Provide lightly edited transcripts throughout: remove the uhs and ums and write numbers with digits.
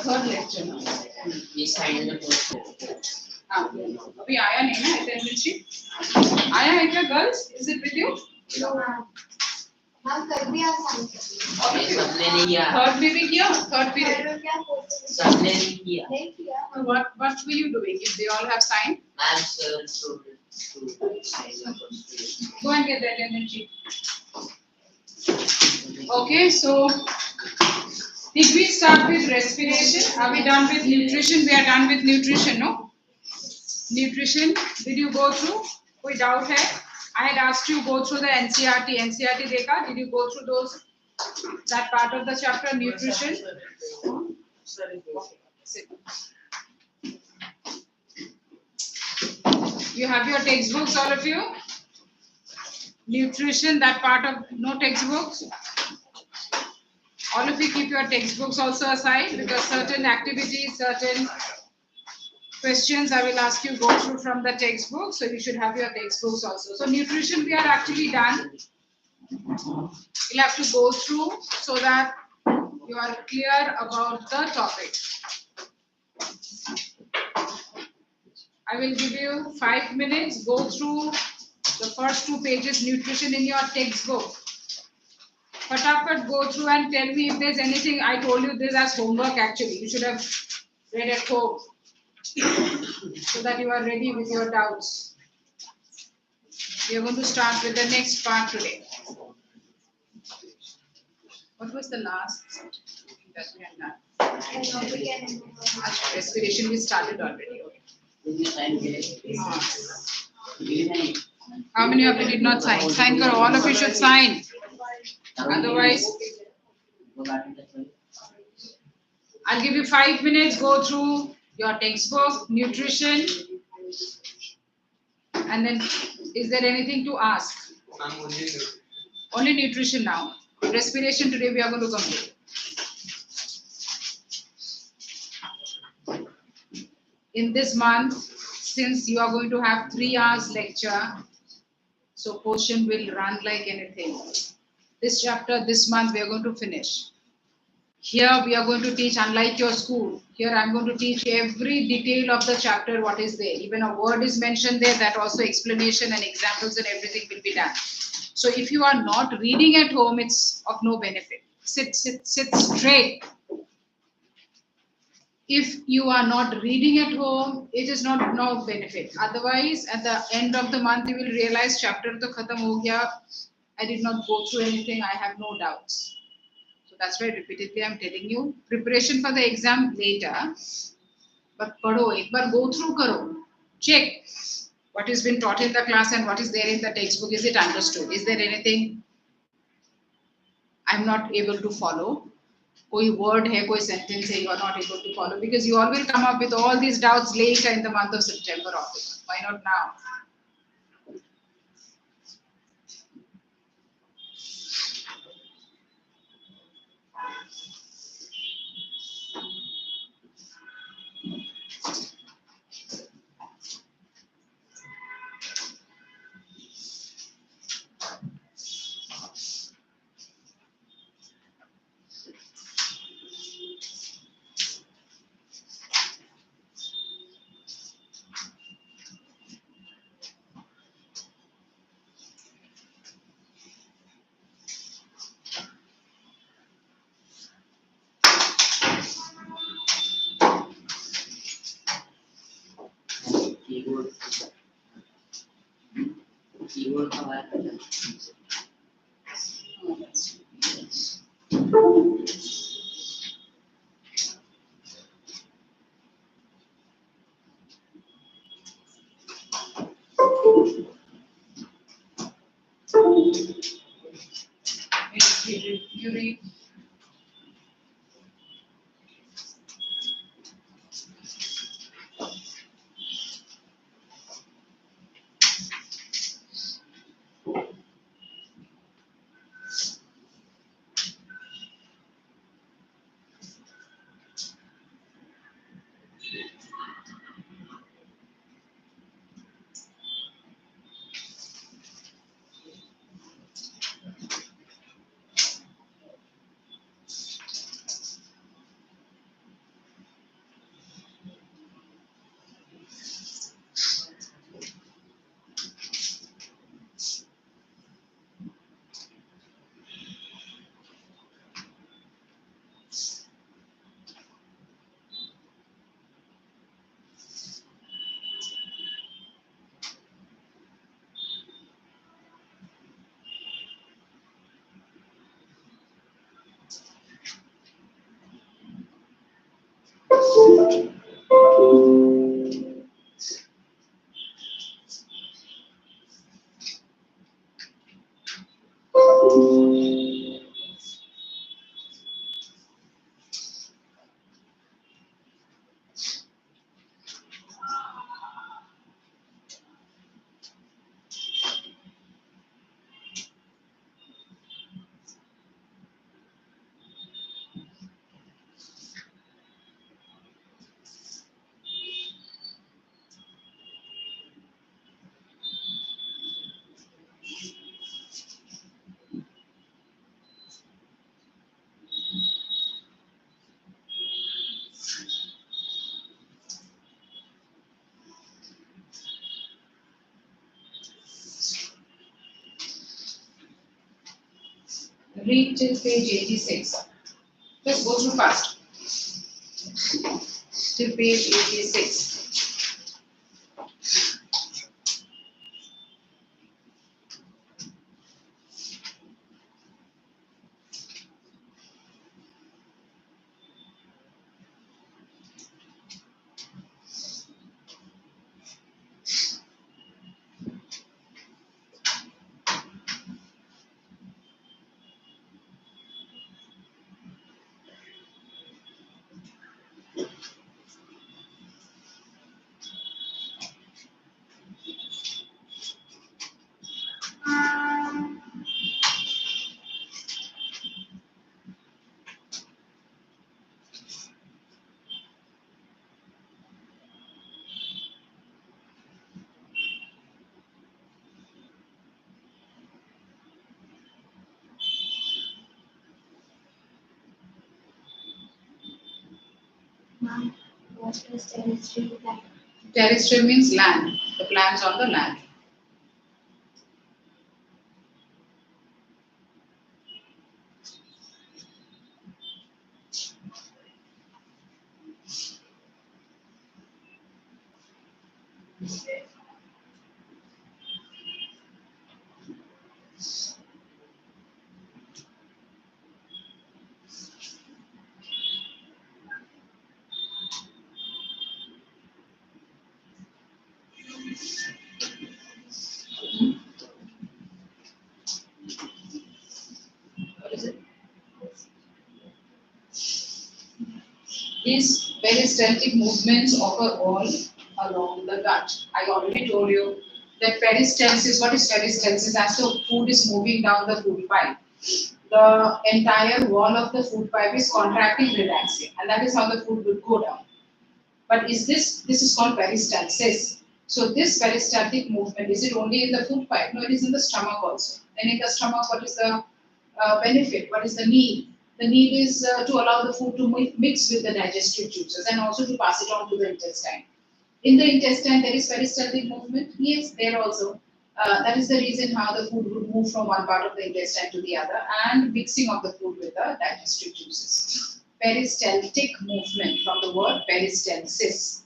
Third lecture ना अभी आया नहीं ना अटेंडेंस शीट आया है क्या girls is it with you ma'am कल भी आप सबने नहीं किया थर्ड में भी किया थर्ड पीरियड सबने नहीं किया what were you doing if they all have signed ma'am go and get the attendance sheet okay so did we start with respiration are we done with nutrition we are done with nutrition no nutrition did you go through koi doubt hai I had asked you go through the NCERT dekha did you go through those that part of the chapter nutrition you have your textbooks all of you nutrition that part of no textbooks all of you keep your textbooks also aside because certain activities certain questions I will ask you go through from the textbook so you should have your textbooks also so nutrition we are actually done you'll have to go through so that you are clear about the topic I will give you 5 minutes go through the first 2 pages nutrition in your textbook Fatafat go through and tell me if there's anything I told you this as homework actually you should have read at home so that you are ready with your doubts we are going to start with the next part today what was the last that we had done respiration we started already how many of you did not sign karo all of you should sign otherwise I'll give you 5 minutes go through your textbook nutrition and then is there anything to ask only nutrition now respiration today we are going to complete in this month since you are going to have 3 hours lecture so portion will run like anything this chapter this month we are going to finish here we are going to teach unlike your school here I'm going to teach every detail of the chapter what is there even a word is mentioned there that also explanation and examples and everything will be done so if you are not reading at home it's of no benefit sit straight if you are not reading at home it is not no benefit otherwise at the end of the month you will realize chapter to khatam ho gaya I did not go through anything I have no doubts so that's why repeatedly I'm telling you preparation for the exam later but padho ek bar go through karo check what has been taught in the class and what is there in the textbook is it understood is there anything I'm not able to follow koi word hai koi sentence hai you are not able to follow because you all will come up with all these doubts later in the month of September October why not now keyboard का wire you read Read till page 86. Just go through fast. Till page 86. Ma'am, what is terrestrial plant? Terrestrial means land. The plants on the land. What is it? These peristaltic movements occur all along the gut. I already told you that peristalsis, what is peristalsis? As the food is moving down the food pipe, the entire wall of the food pipe is contracting, relaxing, and that is how the food will go down. But this is called peristalsis. So this peristaltic movement, is it only in the food pipe? No, it is in the stomach also. And in the stomach, what is the benefit? What is the need? The need is to allow the food to mix with the digestive juices and also to pass it on to the intestine. In the intestine, there is peristaltic movement. Yes, there also. That is the reason how the food would move from one part of the intestine to the other and mixing of the food with the digestive juices. Peristaltic movement from the word peristalsis.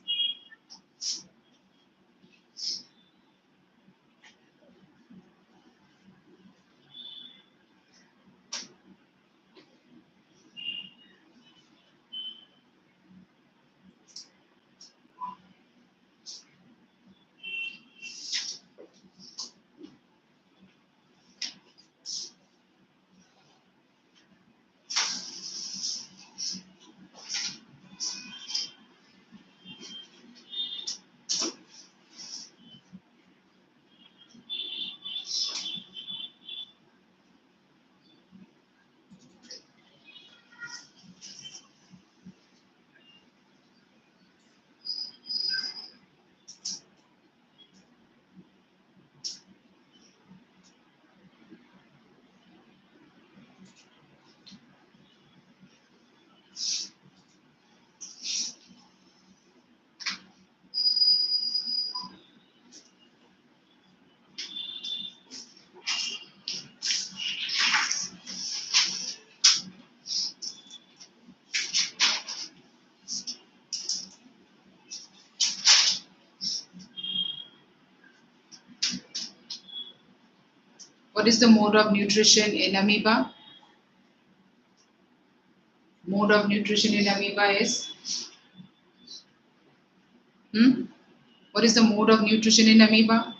What is the mode of nutrition in amoeba? Mode of nutrition in amoeba is? What is the mode of nutrition in amoeba?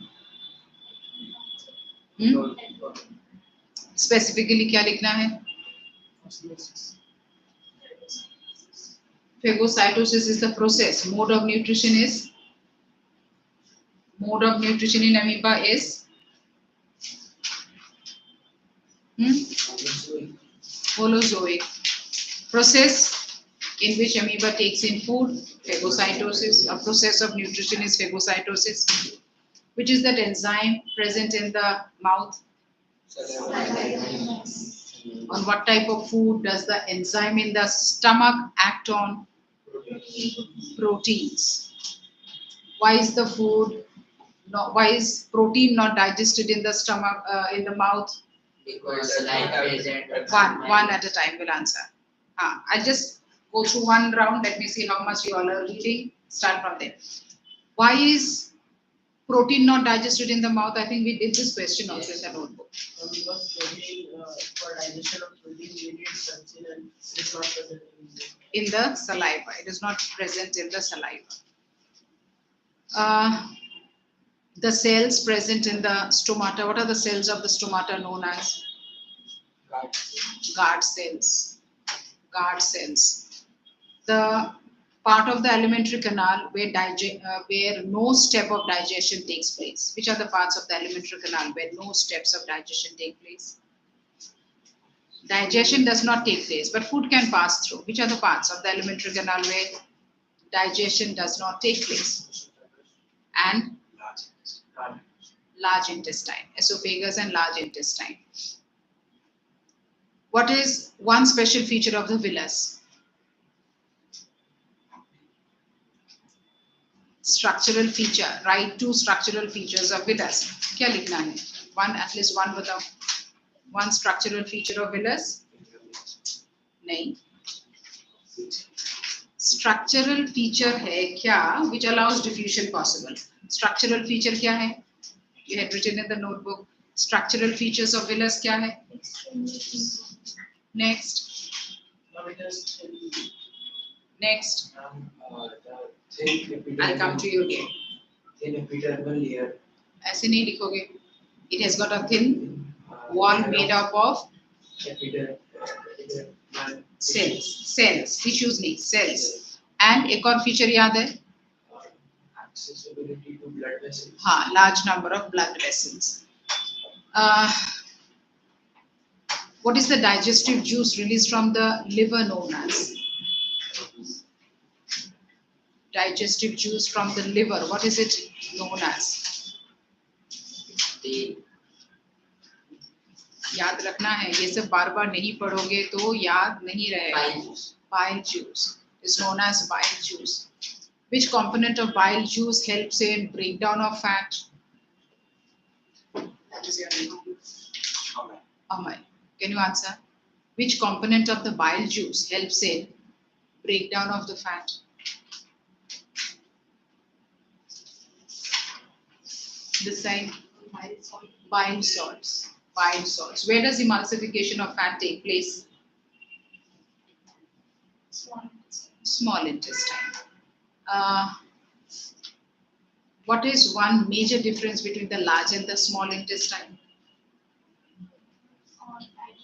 Specifically क्या लिखना है? Phagocytosis is the process. Mode of nutrition is? Mode of nutrition in amoeba is? Holozoic. Process in which amoeba takes in food, phagocytosis. A process of nutrition is phagocytosis, which is that enzyme present in the mouth. On what type of food does the enzyme in the stomach act on? Proteins. Why is the food why is protein not digested in the stomach, in the mouth? Because life present. One at a time will answer. I'll just go through one round. Let me see how much you all are reading. Start from there. Why is protein not digested in the mouth? I think we did this question also in the notebook. Because protein, for digestion of protein, we need succinate and it is not present In the saliva. It is not present in the saliva. The cells present in the stomata. What are the cells of the stomata known as? Guard cells. Guard cells. The part of the alimentary canal where no step of digestion takes place. Which are the parts of the alimentary canal where no steps of digestion take place? Digestion does not take place, but food can pass through. Which are the parts of the alimentary canal where digestion does not take place? And large intestine, esophagus and large intestine. What is one special feature of the villus? Structural feature. Write 2 structural features of villus. क्या लिखना है? One, at least one बताओ. One structural feature of villus? नहीं. Structural feature है क्या? Which allows diffusion possible. Structural feature क्या है? You had written in the notebook. Structural features of villus क्या है? Next. Next. I'll come to you again. Thin epidermal layer. ऐसे नहीं लिखोगे. It has got a thin wall made up of cells. Tissues नहीं, cells. And एक और feature याद है? Accessibility to blood vessels. हाँ, large number of blood vessels. What is the digestive juice released from the liver known as? Digestive juice from the liver. What is it known as? याद रखना है. ये सब बार-बार नहीं पढ़ोगे तो याद नहीं रहेगा. Bile juice is known as bile juice. Which component of bile juice helps in breakdown of fat? What is your name? Amay. Can you answer? Which component of the bile juice helps in breakdown of the fat? This side. Bile salts. Bile salts. Where does emulsification of fat take place? Small intestine. What is one major difference between the large and the small intestine?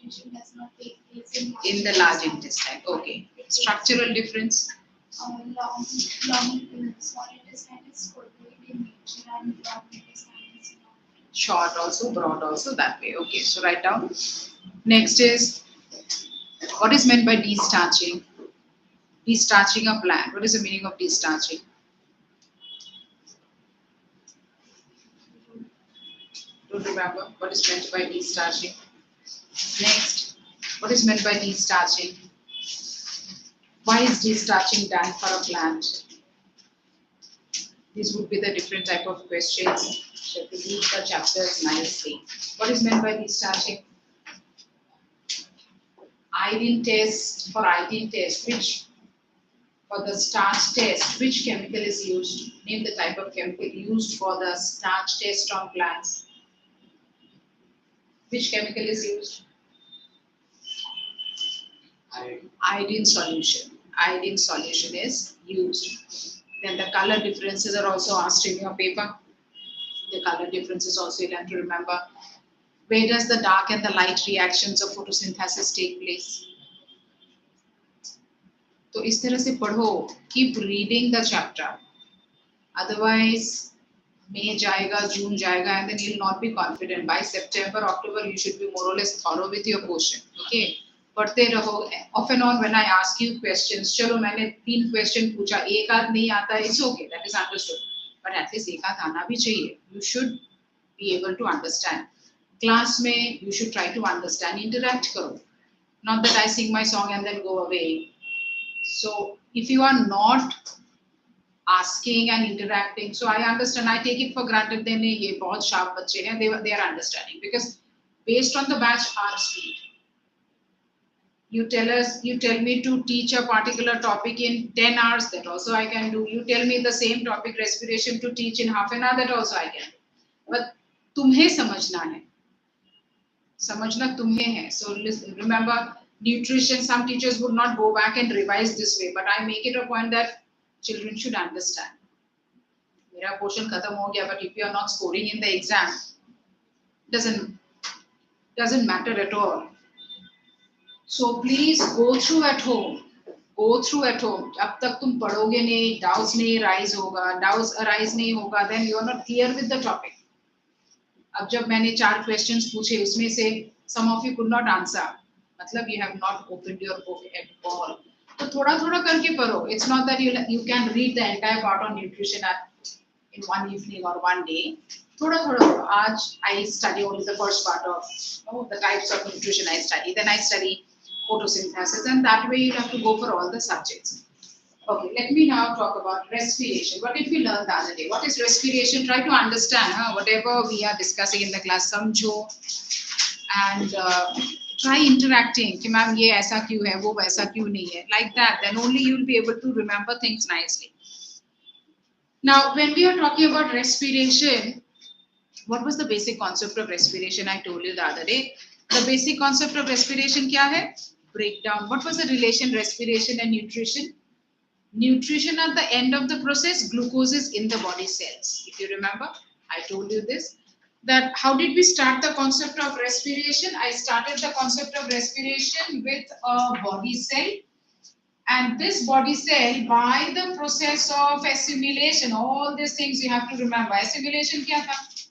Digestion does not take place In the large intestine. Okay. Structural difference. long small intestine is corporate in nature and long intestine is not. Short also, broad also, that way. Okay, so write down. Next is, what is meant by destarching? Destarching a plant. What is the meaning of destarching? Don't remember what is meant by destarching. Next, what is meant by destarching? Why is destarching done for a plant? These would be the different type of questions. You have to read the chapters nicely. What is meant by destarching? Iodine test, which, for the starch test, which chemical is used? Name the type of chemical used for the starch test on plants. Which chemical is used? Iodine solution. Iodine solution is used. Then the color differences are also asked in your paper. The color differences also you have to remember. Where does the dark and the light reactions of photosynthesis take place? तो इस तरह से पढ़ो. Keep reading the chapter. Otherwise, May जाएगा, June जाएगा, and then you'll not be confident. By September, October, you should be more or less thorough with your portion. Okay? पढ़ते रहो. Off and on when I ask you questions, चलो मैंने 3 question पूछा, एक आध नहीं आता, it's okay, that is understood. But at least एक आध आना भी चाहिए. You should be able to understand. Class में you should try to understand, interact करो. Not that I sing my song and then go away. So if you are not asking and interacting, so I understand, I take it for granted, then ये बहुत sharp बच्चे हैं, they are understanding, because based on the batch our speed. You tell me to teach a particular topic in 10 hours, that also I can do. You tell me the same topic respiration to teach in half an hour, that also I can do. But तुम्हें समझना है, समझना तुम्हें है. So remember, nutrition, some teachers would not go back and revise this way, but I make it a point that children should understand. मेरा portion खत्म हो गया, but if you are not scoring in the exam, doesn't matter at all. So please go through at home. Go through at home. जब तक तुम पढ़ोगे नहीं, doubts नहीं arise होगा, then you are not clear with the topic. अब जब मैंने 4 questions पूछे, उसमें से some of you could not answer. मतलब you have not opened your book at all. तो थोड़ा करके पढ़ो. It's not that you can read the entire part on nutrition in one evening or one day. थोड़ा. आज I study only the first part of the types of nutrition I study. Then I study photosynthesis, and that way you have to go for all the subjects. Okay, let me now talk about respiration. What did we learn the other day? What is respiration? Try to understand whatever we are discussing in the class. समझो and try interacting. कि ma'am ये ऐसा क्यों है, वो वैसा क्यों नहीं है. Like that, then only you will be able to remember things nicely. Now, when we are talking about respiration, what was the basic concept of respiration? I told you the other day. The basic concept of respiration क्या है? Breakdown. What was the relation respiration and nutrition? Nutrition at the end of the process, glucose is in the body cells. If you remember, I told you this. That how did we start the concept of respiration? I started the concept of respiration with a body cell. And this body cell, by the process of assimilation, all these things you have to remember. Assimilation क्या था?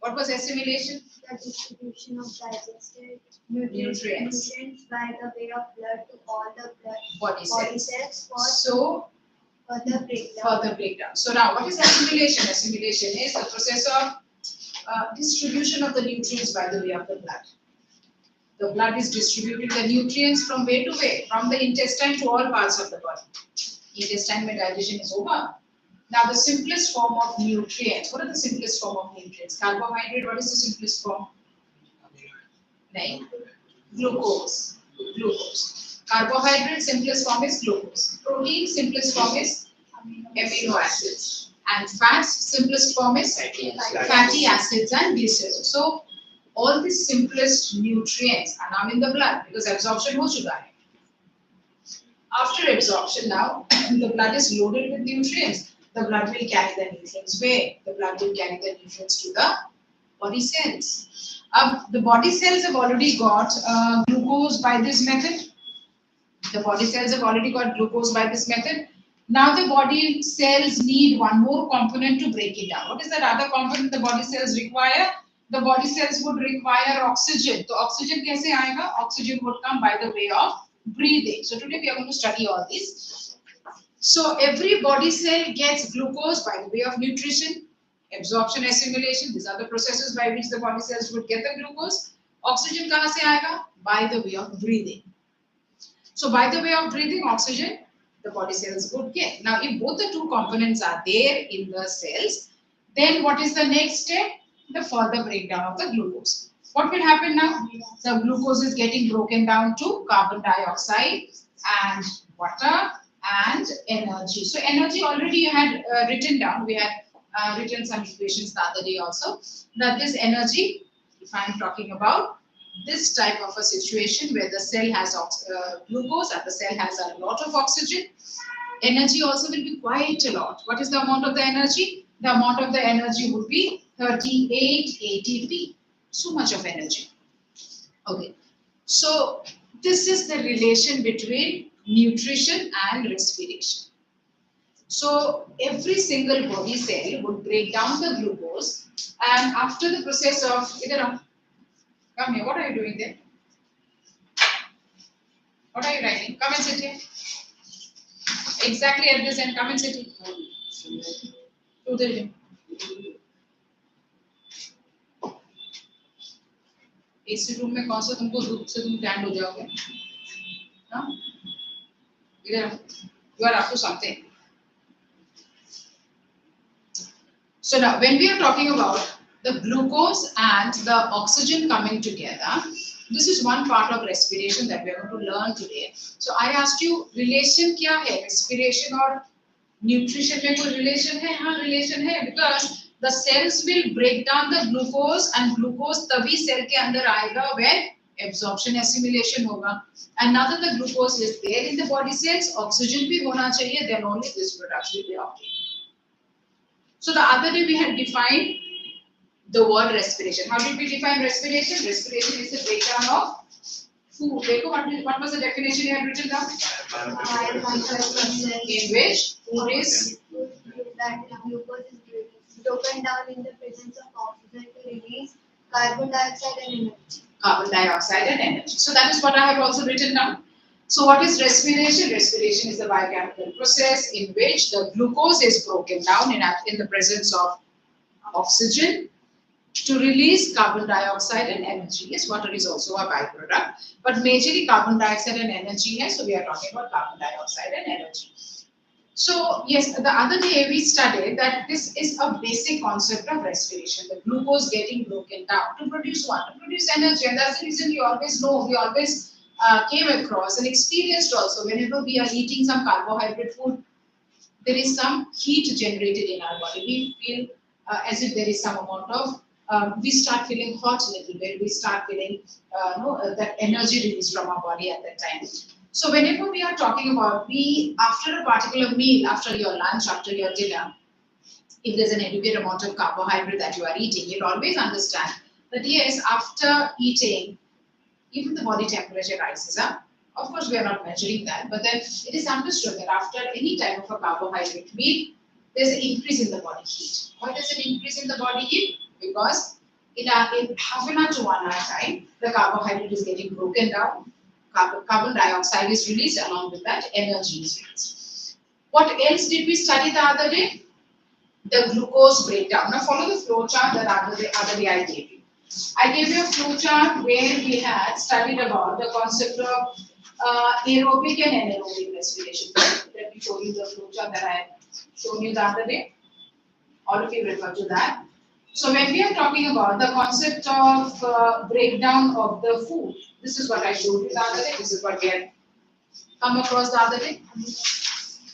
What was assimilation? The distribution of digested Nutrients. by the way of blood to all the Body cells. cells for So further breakdown. So now, what is assimilation? Assimilation is the process of distribution of the nutrients by the way of the blood. The blood is distributing the nutrients from way to way, from the intestine to all parts of the body. Intestine mein digestion is over. Now the simplest form of nutrients. What are the simplest form of nutrients? Carbohydrate. What is the simplest form? Nahin. Glucose. Carbohydrate simplest form is glucose. Protein simplest form is amino acids. And fats simplest form is fatty acids and glycerol. So all the simplest nutrients are now in the blood because absorption ho chuka hai. After absorption now, the blood is loaded with nutrients. The blood will carry the nutrients where? The blood will carry the nutrients to the body cells. The body cells have already got glucose by this method. The body cells have already got glucose by this method. Now the body cells need one more component to break it down. What is that other component the body cells require? The body cells would require oxygen. So oxygen kaise aayega? Oxygen would come by the way of breathing. So today we are going to study all these. So every body cell gets glucose by the way of nutrition, absorption, assimilation. These are the processes by which the body cells would get the glucose. Oxygen kahan se aayega? By the way of breathing. So by the way of breathing, oxygen the body cells would get. Now if both the two components are there in the cells, then what is the next step? The further breakdown of the glucose. What will happen now? The glucose is getting broken down to carbon dioxide and water and energy. So energy already you had written down. We had written some equations the other day also. That this energy, if I am talking about this type of a situation where the cell has glucose and the cell has a lot of oxygen, energy also will be quite a lot. What is the amount of the energy? The amount of the energy would be 38 ATP. So much of energy. Okay. So this is the relation between nutrition and respiration. So every single body cell would break down the glucose, and after the process of come here, what are you doing there? What are you writing? Come and sit here. Exactly at this end, come and sit here. उधर ही. AC room में कौन सा तुमको धूप से तुम stand हो जाओगे? हाँ? इधर you are up to something. So now when we are talking about the glucose and the oxygen coming together. This is one part of respiration that we are going to learn today. So I asked you, relation क्या है? Respiration और nutrition में कोई relation है? हाँ, relation है, because the cells will break down the glucose and glucose तभी cell के अंदर आएगा when absorption assimilation होगा. And now that the glucose is there in the body cells, oxygen भी होना चाहिए, then only this product will be obtained. So the other day we had defined the word respiration. How did we define respiration? Respiration is the breakdown of food. Dekho, what was the definition you had written down? In which food is that glucose is broken down in the presence of oxygen to release carbon dioxide and energy. Carbon dioxide and energy. So that is what I have also written down. So what is respiration? Respiration is the biochemical process in which the glucose is broken down in the presence of oxygen to release carbon dioxide and energy. Yes, water is also a byproduct, but majorly carbon dioxide and energy. Yes, so we are talking about carbon dioxide and energy. So yes, the other day we studied that this is a basic concept of respiration, the glucose getting broken down to produce what? To produce energy, and that's the reason we always know, we always came across and experienced also whenever we are eating some carbohydrate food, there is some heat generated in our body. We feel as if there is some amount of we start feeling hot a little bit, we start feeling that energy released from our body at that time. So whenever we are talking about after a particular meal, after your lunch, after your dinner, if there's an adequate amount of carbohydrate that you are eating, you'll always understand that yes, after eating, even the body temperature rises up. Of course, we are not measuring that, but then it is understood that after any type of a carbohydrate meal, there's an increase in the body heat. Why does it increase in the body heat? Because in half an hour to 1 hour time, the carbohydrate is getting broken down, carbon dioxide is released, along with that energy is released. What else did we study the other day? The glucose breakdown. Now follow the flow chart that other day I gave you. I gave you a flow chart where we had studied about the concept of aerobic and anaerobic respiration. Let me show you the flow chart that I had shown you the other day. All of you refer to that. So when we are talking about the concept of breakdown of the food, this is what I showed you the other day. This is what we had come across the other day.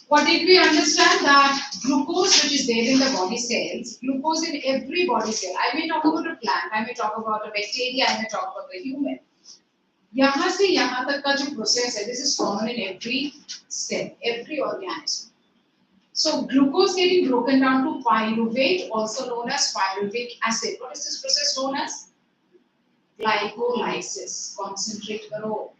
What did we understand? That glucose which is there in the body cells, glucose in every body cell. I may talk about a plant, I may talk about a bacteria, I may talk about a human. यहाँ से यहाँ तक का जो process है, this is common in every cell, every organism. So glucose getting broken down to pyruvate, also known as pyruvic acid. What is this process known as? Glycolysis. Concentrate karo.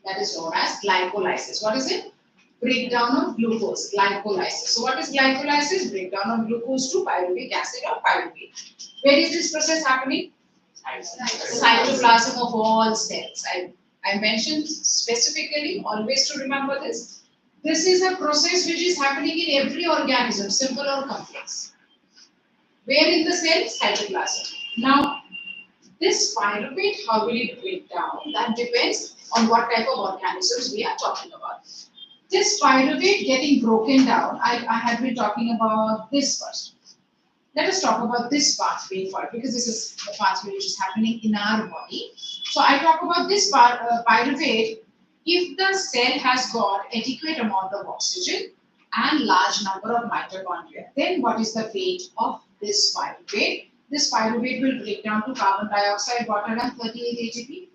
That is known as glycolysis. What is it? Breakdown of glucose, glycolysis. So what is glycolysis? Breakdown of glucose to pyruvic acid or pyruvate. Where is this process happening? Cytoplasm of all cells. I mentioned specifically, always to remember this. This is a process which is happening in every organism, simple or complex. Where in the cell? Cytoplasm. Now, this pyruvate, how will it break down? That depends on what type of organisms we are talking about. This pyruvate getting broken down, I had been talking about this first. Let us talk about this pathway first, because this is the pathway which is happening in our body. So I talk about this pyruvate. If the cell has got adequate amount of oxygen and large number of mitochondria, then what is the fate of this pyruvate? This pyruvate will break down to carbon dioxide, water and 38 ATP.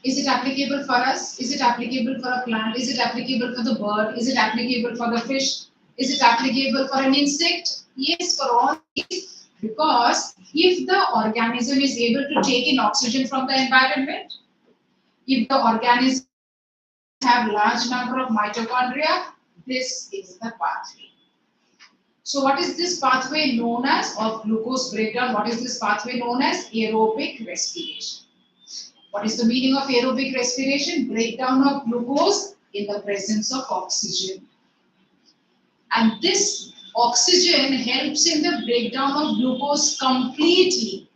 Is it applicable for us? Is it applicable for a plant? Is it applicable for the bird? Is it applicable for the fish? Is it applicable for an insect? Yes, for all these. Because if the organism is able to take in oxygen from the environment, if the organism have large number of mitochondria, this is the pathway. So what is this pathway known as of glucose breakdown? What is this pathway known as? Aerobic respiration. What is the meaning of aerobic respiration? Breakdown of glucose in the presence of oxygen. And this oxygen helps in the breakdown of glucose completely.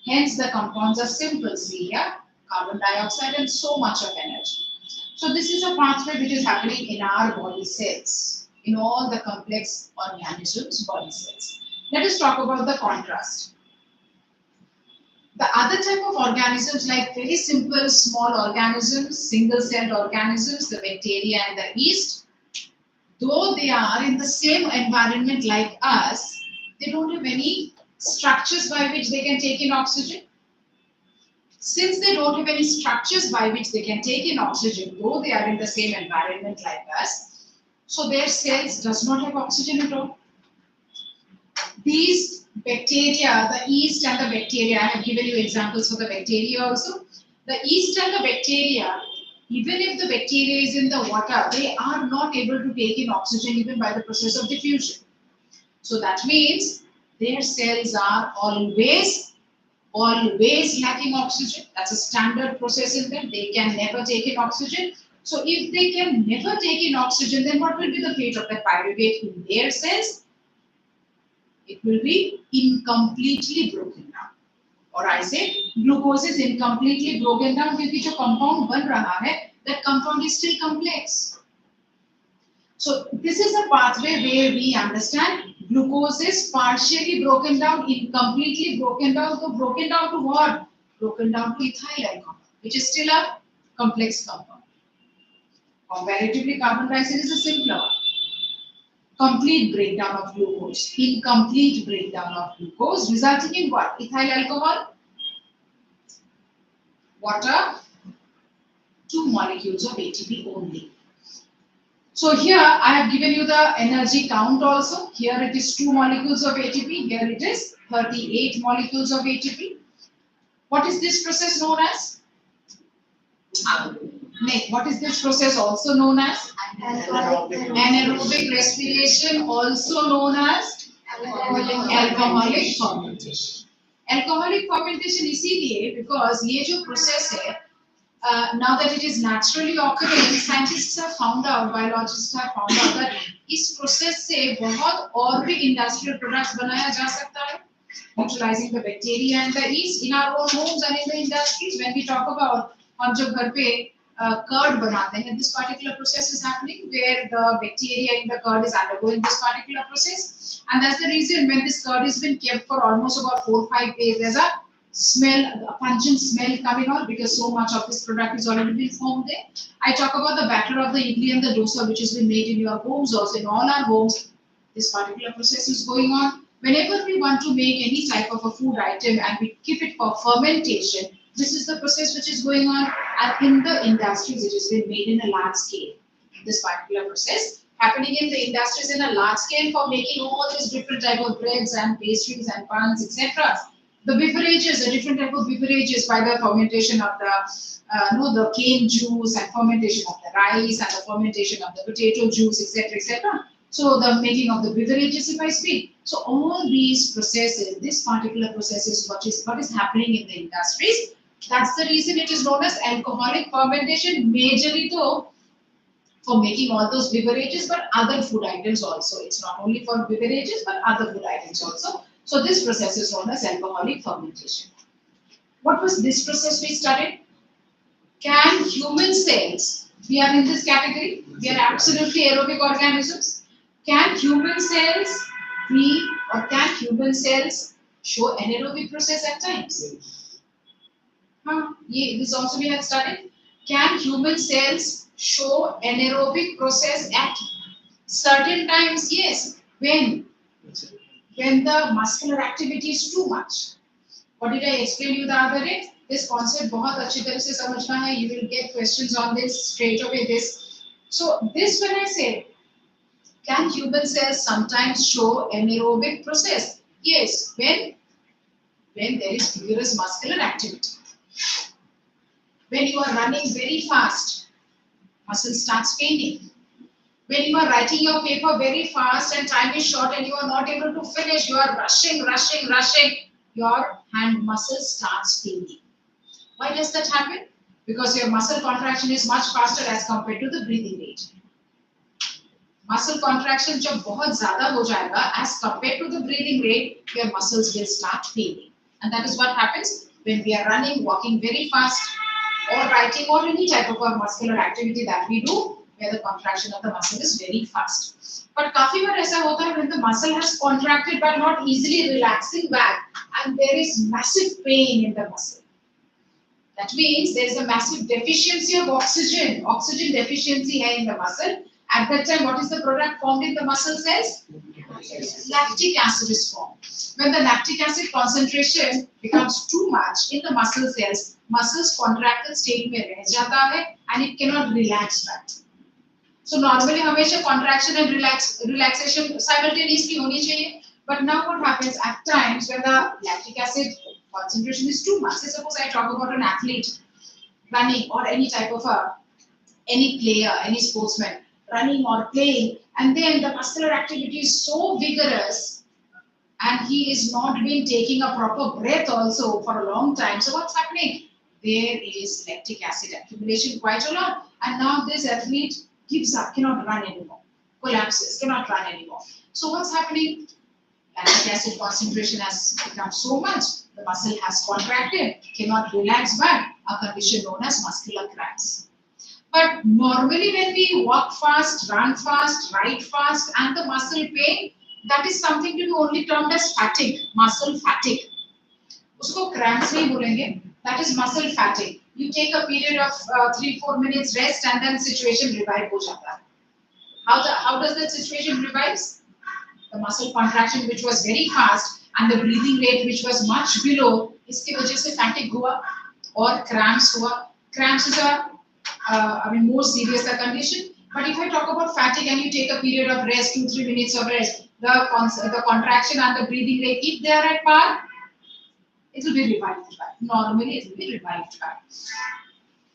Hence the compounds are simple. See here, carbon dioxide and so much of energy. So this is a pathway which is happening in our body cells, in all the complex organisms, body cells. Let us talk about the contrast. The other type of organisms, like very simple small organisms, single-celled organisms, the bacteria and the yeast, though they are in the same environment like us, they don't have any structures by which they can take in oxygen. Since they don't have any structures by which they can take in oxygen, though they are in the same environment like us, so their cells does not have oxygen at all. These bacteria, the yeast and the bacteria, I have given you examples for the bacteria also. The yeast and the bacteria, even if the bacteria is in the water, they are not able to take in oxygen even by the process of diffusion. So that means their cells are always lacking oxygen. That's a standard process in them. They can never take in oxygen. So if they can never take in oxygen, then what will be the fate of that pyruvate in their cells? It will be incompletely broken down. Or I say glucose is incompletely broken down because the compound ban raha hai, that compound is still complex. So this is a pathway where we understand glucose is partially broken down, incompletely broken down. So broken down to what? Broken down to ethyl alcohol, which is still a complex compound. Comparatively, carbon dioxide is a simpler one. Complete breakdown of glucose, incomplete breakdown of glucose, resulting in what? Ethyl alcohol, water, 2 molecules of ATP only. So here I have given you the energy count also. Here it is 2 molecules of ATP, here it is 38 molecules of ATP. What is this process known as? What is this process also known as? Anaerobic respiration, also known as alcoholic fermentation. Alcoholic fermentation इसीलिए because ये जो process है, now that it is naturally occurring, scientists have found out, biologists have found out that इस process से बहुत और भी industrial products बनाया जा सकता है, utilizing the bacteria and the yeast in our own homes and in the industries. When we talk about हम जब घर पे curd बनाते हैं, this particular process is happening where the bacteria in the curd is undergoing this particular process, and that's the reason when this curd has been kept for almost about 4 or 5 days, there's a smell, a pungent smell coming out because so much of this product is already been formed there. I talk about the batter of the idli and the dosa which has been made in your homes also. In all our homes, this particular process is going on. Whenever we want to make any type of a food item and we keep it for fermentation, this is the process which is going on, and in the industries it has been made in a large scale. This particular process happening in the industries in a large scale for making all these different type of breads and pastries and buns, etc. The beverages, a different type of beverages by the fermentation of the cane juice and fermentation of the rice and the fermentation of the potato juice, etc., etc. So the making of the beverages, if I speak. So all these processes, this particular process is what is happening in the industries. That's the reason it is known as alcoholic fermentation, majorly though for making all those beverages, but other food items also. It's not only for beverages, but other food items also. So this process is known as alcoholic fermentation. What was this process we studied? Can human cells, we are in this category, we are absolutely aerobic organisms. Can human cells be, or can human cells show anaerobic process at times? This also we have studied. Can human cells show anaerobic process at certain times? Yes. When? When the muscular activity is too much. What did I explain you the other day? This concept बहुत अच्छी तरह से समझना है. You will get questions on this straight away. So this when I say, can human cells sometimes show anaerobic process? Yes. When there is vigorous muscular activity. When you are running very fast, muscle starts paining. When you are writing your paper very fast and time is short and you are not able to finish, you are rushing, your hand muscle starts paining. Why does that happen? Because your muscle contraction is much faster as compared to the breathing rate. Muscle contraction जब बहुत ज़्यादा हो जाएगा as compared to the breathing rate, your muscles will start paining. And that is what happens when we are running, walking very fast, or writing, or any type of muscular activity that we do. where the contraction of the muscle is very fast. But काफी बार ऐसा होता है when the muscle has contracted but not easily relaxing back, and there is massive pain in the muscle. That means there is a massive deficiency of oxygen. Oxygen deficiency hai in the muscle. At that time, what is the product formed in the muscle cells? Lactic acid is formed. When the lactic acid concentration becomes too much in the muscle cells, muscles contracted state में रह जाता है and it cannot relax back. So normally हमेशा contraction and relaxation simultaneously होनी चाहिए. But now what happens at times when the lactic acid concentration is too much? Say suppose I talk about an athlete running or any type of any player, any sportsman running or playing, and then the muscular activity is so vigorous and he is not been taking a proper breath also for a long time. So what's happening? There is lactic acid accumulation quite a lot, and now this athlete gives up, cannot run anymore, collapses, cannot run anymore. So what's happening? Lactic acid concentration has become so much, the muscle has contracted, cannot relax back, a condition known as muscular cramps. But normally when we walk fast, run fast, ride fast, and the muscle pain, that is something to be only termed as fatigue, muscle fatigue. Usko cramps nahi bolenge, that is muscle fatigue. You take a period of 3-4 minutes rest and then situation revive ho jata hai. How does that situation revives? The muscle contraction which was very fast and the breathing rate which was much below, iske wajah se fatigue hua or cramps hua. Cramps is more serious the condition. But if I talk about fatigue and you take a period of rest, 2-3 minutes of rest, the contraction and the breathing rate, if they are at par, it will be revived back. Normally, it will be revived back.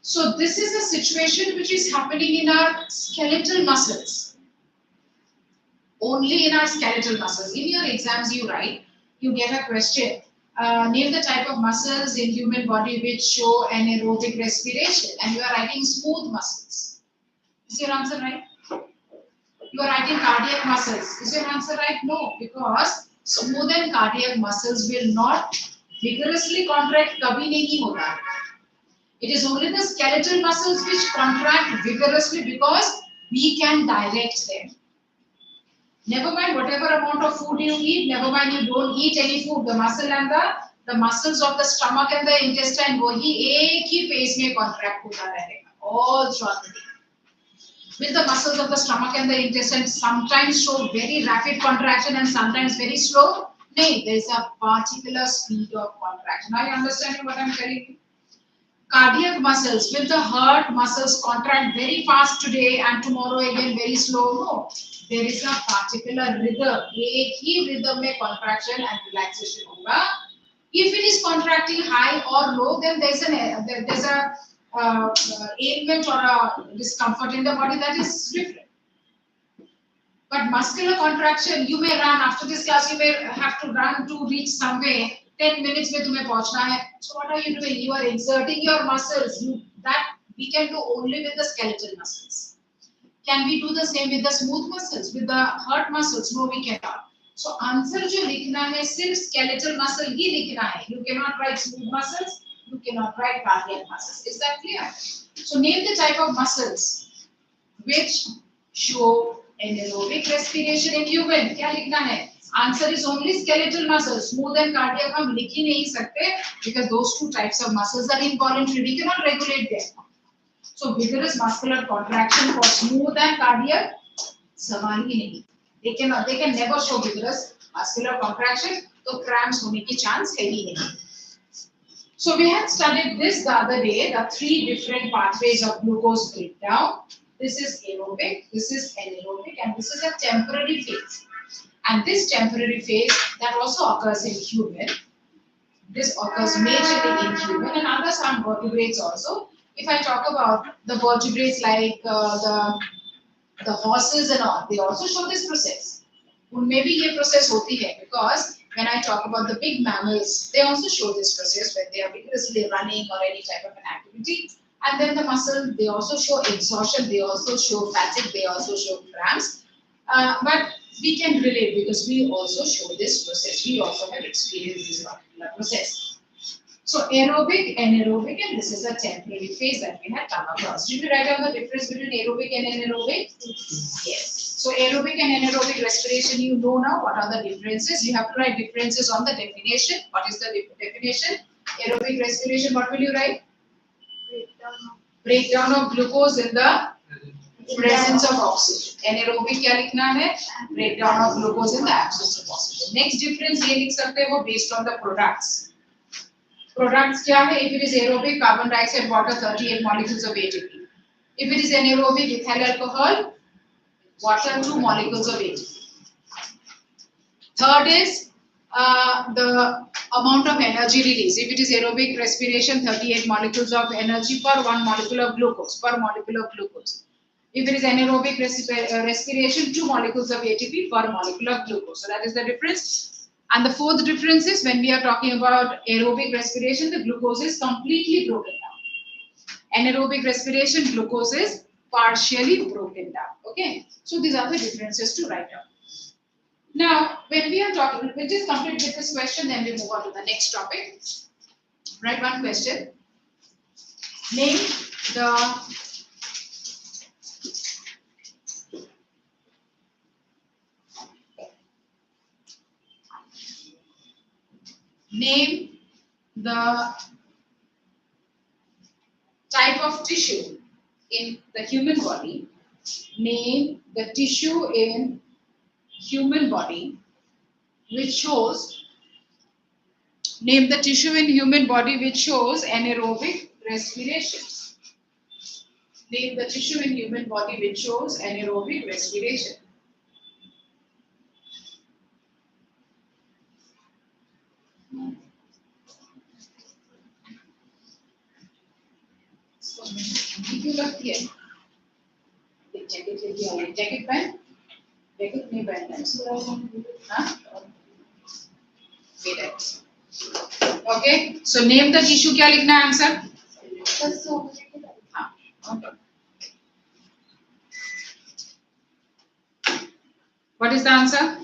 So this is a situation which is happening in our skeletal muscles. Only in our skeletal muscles. In your exams, you write, you get a question. Name the type of muscles in human body which show anaerobic respiration, and you are writing smooth muscles. Is your answer right? You are writing cardiac muscles. Is your answer right? No, because smooth and cardiac muscles will not vigorously contract. Kabhi nahi hoga. It is only the skeletal muscles which contract vigorously because we can direct them. Never mind whatever amount of food you eat, never mind you don't eat any food, the muscle and the muscles of the stomach and the intestine वही एक ही pace में contract होता रहेगा all throughout the day. With the muscles of the stomach and the intestine sometimes show very rapid contraction and sometimes very slow. No, there is a particular speed of contraction. Are you understanding what I am telling you? Cardiac muscles, will the heart muscles contract very fast today and tomorrow again very slow? No. There is a particular rhythm. एक ही rhythm में contraction and relaxation होगा. If it is contracting high or low, then there's a ailment or a discomfort in the body that is different. But muscular contraction, you may run after this class. You may have to run to reach somewhere. 10 minutes में तुम्हें पहुंचना है. So what are you doing? You are exerting your muscles. That we can do only with the skeletal muscles. Can we do the same with the smooth muscles, with the heart muscles? No, we cannot. So answer जो लिखना है सिर्फ skeletal muscle ही लिखना है. You cannot write smooth muscles. You cannot write cardiac muscles. Is that clear? So name the type of muscles which show anaerobic respiration in human. क्या लिखना है? Answer is only skeletal muscles. Smooth and cardiac हम लिख ही नहीं सकते because those two types of muscles are involuntary. We cannot regulate them. So vigorous muscular contraction for smooth and cardiac, सवाल ही नहीं. They can never show vigorous muscular contraction. तो cramps होने की chance है ही नहीं. So we had studied this the other day, the 3 different pathways of glucose breakdown. This is aerobic, this is anaerobic, and this is a temporary phase. And this temporary phase that also occurs in human. This occurs majorly in human and other some vertebrates also. If I talk about the vertebrates like the horses and all, they also show this process. उनमें भी ये process होती है because when I talk about the big mammals, they also show this process when they are vigorously running or any type of an activity. And then the muscle, they also show exhaustion, they also show fatigue, they also show cramps. But we can relate because we also show this process. We also have experienced this particular process. So aerobic, anaerobic, and this is a temporary phase that we had come across. Did you write down the difference between aerobic and anaerobic? Yes. So aerobic and anaerobic respiration, you know now what are the differences. You have to write differences on the definition. What is the definition? Aerobic respiration, what will you write? Breakdown of glucose in the presence of oxygen. Anaerobic क्या लिखना है? Breakdown of glucose in the absence of oxygen. Next difference ये लिख सकते हैं वो based on the products. Products क्या है? If it is aerobic, carbon dioxide, water, 38 molecules of ATP. If it is anaerobic, ethyl alcohol, water, 2 molecules of ATP. Third is the amount of energy release. If it is aerobic respiration, 38 molecules of energy per 1 molecule of glucose, per molecule of glucose. If it is anaerobic respiration, 2 molecules of ATP per molecule of glucose. So that is the difference. And the fourth difference is when we are talking about aerobic respiration, the glucose is completely broken down. Anaerobic respiration, glucose is partially broken down. Okay. So these are the differences to write down. Now, when we are talking, we'll just complete with this question, then we move on to the next topic. Write one question. Name the type of tissue in the human body. Name the tissue in human body which shows. Name the tissue in human body which shows anaerobic respiration. Name the tissue in human body which shows anaerobic respiration. क्यों लगती है? Jacket लेके आओ, jacket पहन, jacket नहीं पहनना है, हाँ? Okay, so name the tissue, क्या लिखना है आंसर? हाँ, okay. What is the answer?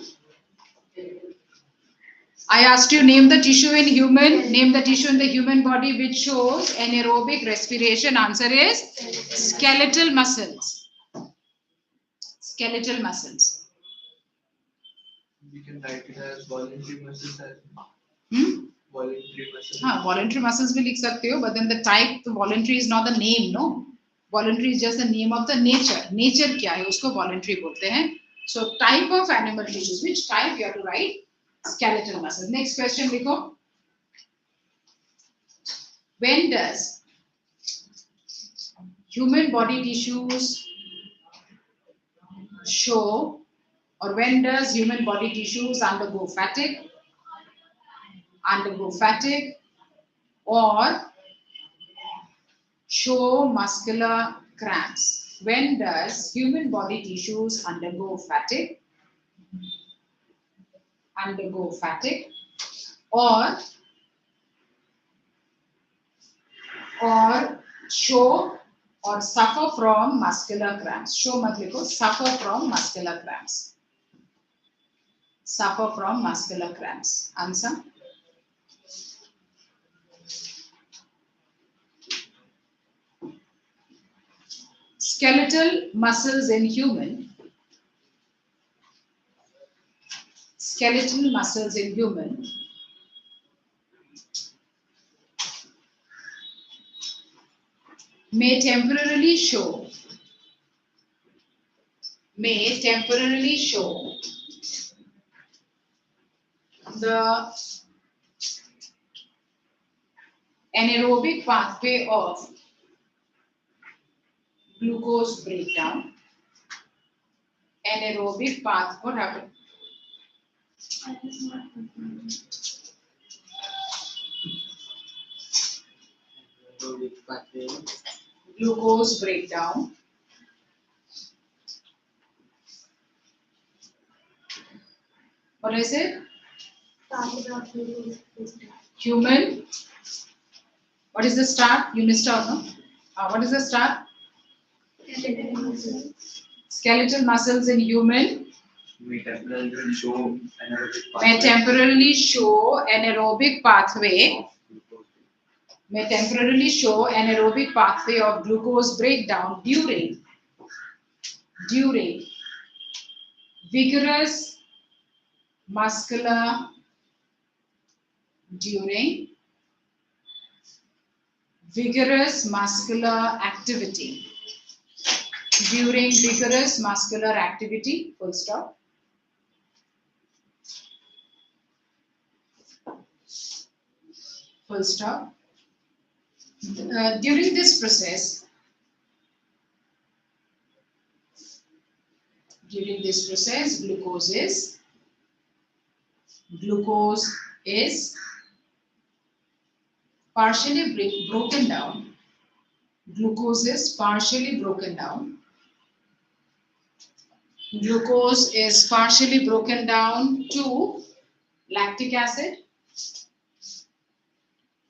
I asked you name the tissue in human, name the tissue in the human body which shows anaerobic respiration. Answer is skeletal muscles. Skeletal muscles. We can write it as voluntary muscles as voluntary muscles. हाँ, voluntary muscles भी लिख सकते हो, but then the type, the voluntary is not the name, no. Voluntary is just the name of the nature. Nature क्या है? उसको voluntary बोलते हैं. So type of animal tissues, which type you have to write? Skeletal muscles. Next question लिखो. When does human body tissues show, or when does human body tissues undergo fatigue, or show muscular cramps? When does human body tissues undergo fatigue, or show or suffer from muscular cramps? Show mat likho, suffer from muscular cramps. Suffer from muscular cramps. Answer? Skeletal muscles in human. Skeletal muscles in human may temporarily show the anaerobic pathway of glucose breakdown. Anaerobic path, what happened? Glucose breakdown. What is it? Human. What is the start? You missed out, no? What is the start? Skeletal muscles in human May temporarily show anaerobic may temporarily show anaerobic pathway may temporarily show an aerobic pathway of glucose breakdown during vigorous muscular activity. During vigorous muscular activity, full stop. Full stop. During this process, glucose is partially broken down. Glucose is partially broken down. Glucose is partially broken down to lactic acid.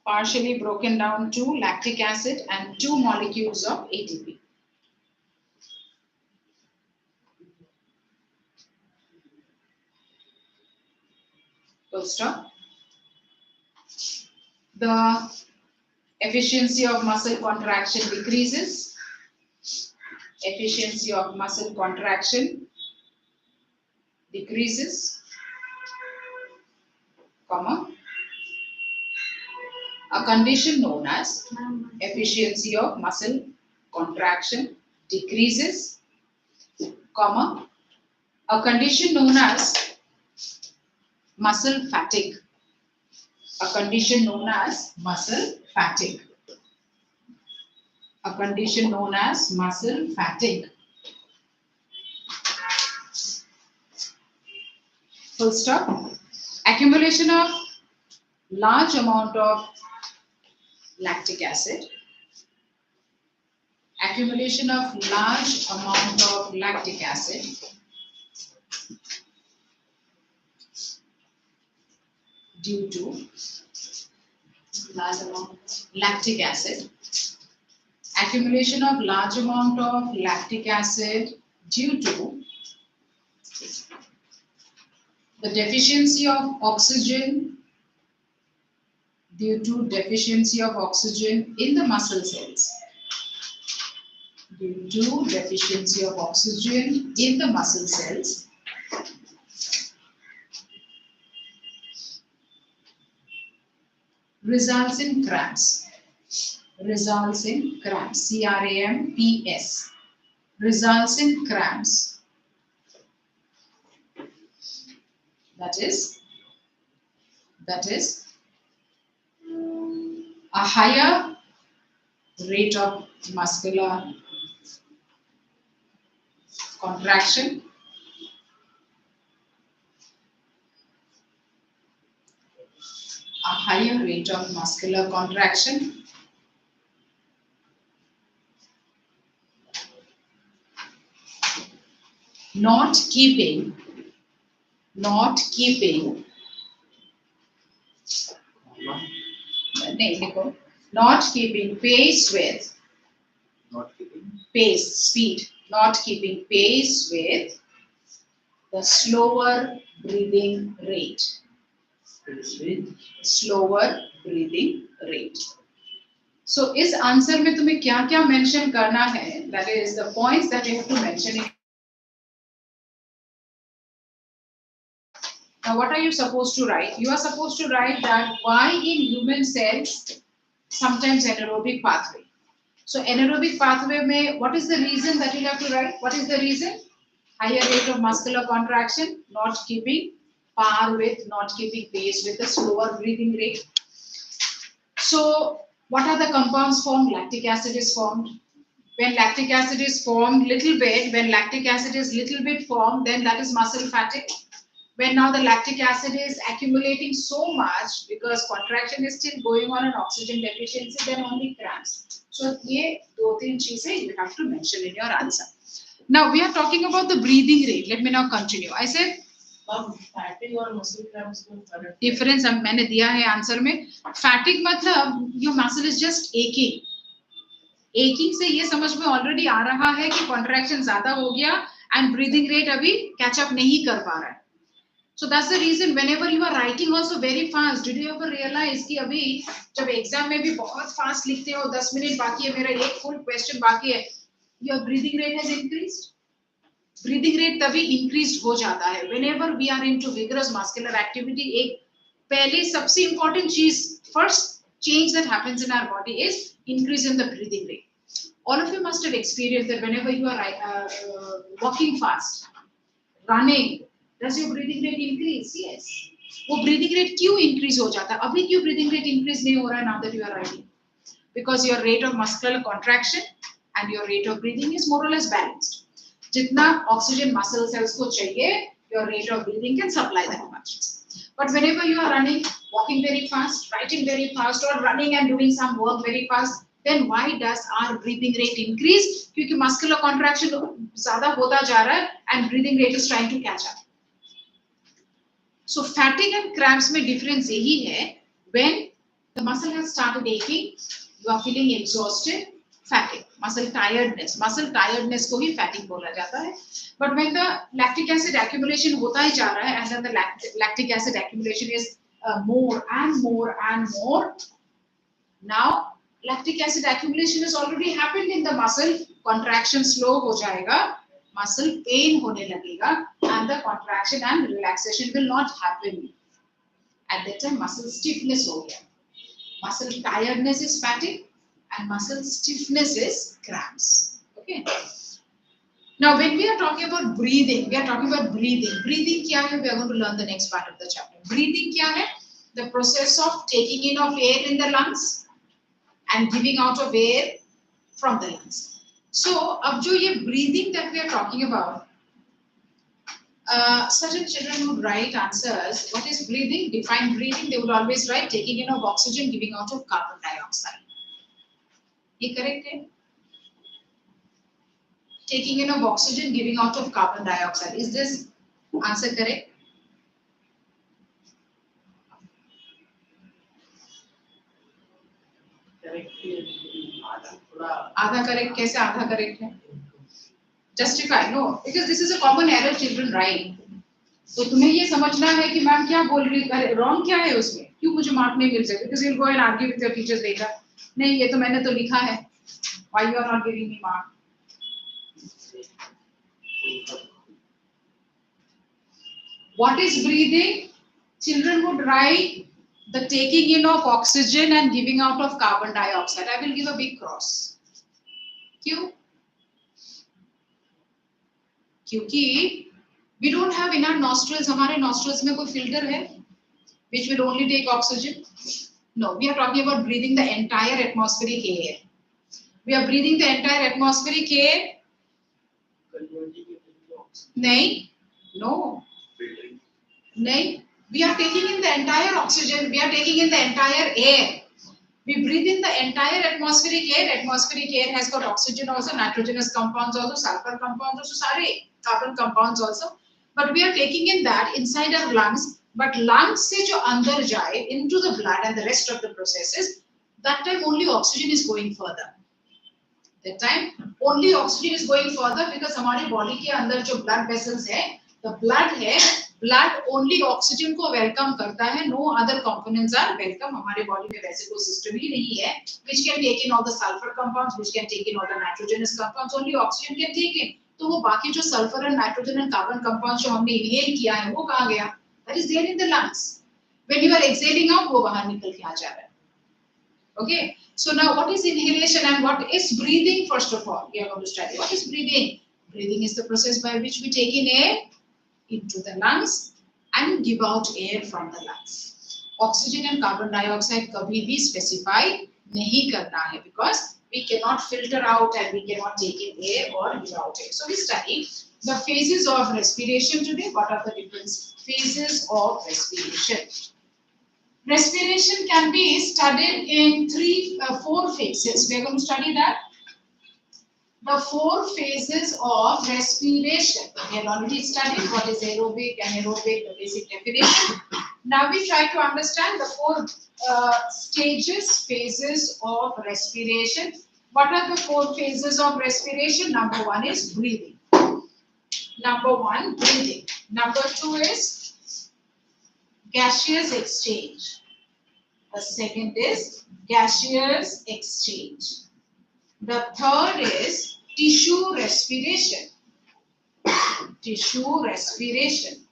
Partially broken down to lactic acid and 2 molecules of ATP. Full stop. The efficiency of muscle contraction decreases. Efficiency of muscle contraction decreases, comma. A condition known as efficiency of muscle contraction decreases, comma. A condition known as muscle fatigue. A condition known as muscle fatigue. A condition known as muscle fatigue. Full stop. Accumulation of large amount of lactic acid. Accumulation of large amount of lactic acid due to large amount lactic acid. Accumulation of large amount of lactic acid due to the deficiency of oxygen in the muscle cells. Due to deficiency of oxygen in the muscle cells. Results in cramps. Results in cramps. C-R-A-M-P-S. Results in cramps. That is a higher rate of muscular contraction. A higher rate of muscular contraction. Not keeping pace with the slower breathing rate. So इस answer में तुम्हें क्या क्या mention करना है? That is the points that you have to mention. Now what are you supposed to write? You are supposed to write that why in human cells sometimes anaerobic pathway. So anaerobic pathway में what is the reason that you have to write? What is the reason? Higher rate of muscular contraction, not keeping pace with the slower breathing rate. So what are the compounds formed? Lactic acid is formed. When lactic acid is formed little bit, formed, then that is muscle fatigue. When now the lactic acid is accumulating so much because contraction is still going on and oxygen deficiency, then only cramps. So ये 2-3 चीजें you have to mention in your answer. Now we are talking about the breathing rate. Let me now continue. I said fatigue और muscle cramps में फर्क difference मैंने दिया है answer में. Fatigue मतलब your muscle is just aching. Aching से ये समझ में already आ रहा है कि contraction ज़्यादा हो गया and breathing rate अभी catch up नहीं कर पा रहा है. So that's the reason whenever you are writing also very fast, did you ever realize कि अभी जब एग्जाम में भी बहुत फास्ट लिखते हो, 10 मिनट बाकी है, मेरा एक फुल क्वेश्चन बाकी है, your breathing rate has increased. Breathing rate तभी increased हो जाता है whenever we are into vigorous muscular activity. एक पहले सबसे important चीज, first change that happens in our body is increase in the breathing rate. All of you must have experienced that whenever you are walking fast, running, does your breathing rate increase? Yes. वो breathing rate क्यों increase हो जाता है? अभी क्यों breathing rate increase नहीं हो रहा है now that you are riding? Because your rate of muscular contraction and your rate of breathing is more or less balanced. जितना oxygen muscle cells को चाहिए, your rate of breathing can supply that much. But whenever you are running, walking very fast, writing very fast, or running and doing some work very fast, then why does our breathing rate increase? क्योंकि muscular contraction ज़्यादा होता जा रहा है and breathing rate is trying to catch up. So fatigue and cramps में difference यही है, when the muscle has started aching, you are feeling exhausted, fatigue, muscle tiredness को ही fatigue बोला जाता है. But when the lactic acid accumulation होता ही जा रहा है and then the lactic acid accumulation is more and more and more, now lactic acid accumulation has already happened in the muscle, contraction slow हो जाएगा, muscle pain होने लगेगा and the contraction and relaxation will not happen. At that time muscle stiffness हो गया. Muscle tiredness is fatigue and muscle stiffness is cramps. Okay. Now when we are talking about breathing, we are talking about breathing. Breathing क्या है? We are going to learn the next part of the chapter. Breathing क्या है? The process of taking in of air in the lungs and giving out of air from the lungs. So अब जो ये breathing that we are talking about, certain children would write answers. What is breathing? Define breathing. They would always write taking in of oxygen, giving out of carbon dioxide. ये correct है? Taking in of oxygen, giving out of carbon dioxide. Is this answer correct? आधा correct कैसे आधा correct है? Justify, no, because this is a common error children write. तो तुम्हें ये समझना है कि मैम क्या बोल रही है, wrong क्या है उसमें, क्यों मुझे मार्क नहीं मिल सकते? Because you'll go and argue with your teachers later. नहीं ये तो मैंने तो लिखा है. Why you are not giving me mark? What is breathing? Children would write the taking in of oxygen and giving out of carbon dioxide. I will give a big cross. क्यों? क्योंकि we don't have in our nostrils, हमारे nostrils में कोई filter है which will only take oxygen? No, we are talking about breathing the entire atmospheric air. We are breathing the entire atmospheric air. नहीं, no, नहीं. We are taking in the entire oxygen. We are taking in the entire air. We breathe in the entire atmospheric air. Atmospheric air has got oxygen also, nitrogenous compounds also, sulfur compounds also, सारे carbon compounds also. But we are taking in that inside our lungs. But lungs से जो अंदर जाए into the blood and the rest of the processes, that time only oxygen is going further. That time only oxygen is going further because हमारे body के अंदर जो blood vessels है, the blood है, blood only oxygen को welcome करता है. No other components are welcome. हमारे body में वैसे कोई system ही नहीं है which can take in all the sulfur compounds, which can take in all the nitrogenous compounds. Only oxygen can take in. तो वो बाकी जो sulfur and nitrogen and carbon compounds जो हमने inhale किया है वो कहाँ गया? That is there in the lungs. When you are exhaling out, वो बाहर निकल के आ जा रहा है. Okay. So now what is inhalation and what is breathing? First of all, we are going to study what is breathing. Breathing is the process by which we take in air into the lungs and give out air from the lungs. Oxygen and carbon dioxide कभी भी specify नहीं करना है because we cannot filter out and we cannot take in air or give out air. So we study the phases of respiration today. What are the different phases of respiration? Respiration can be studied in four phases. We are going to study that. The four phases of respiration. We have already studied what is aerobic, anaerobic, the basic definition. Now we try to understand the four phases of respiration. What are the four phases of respiration? Number one is breathing. Number one, breathing. Number two is gaseous exchange. The second is gaseous exchange. The third is tissue respiration. Tissue respiration.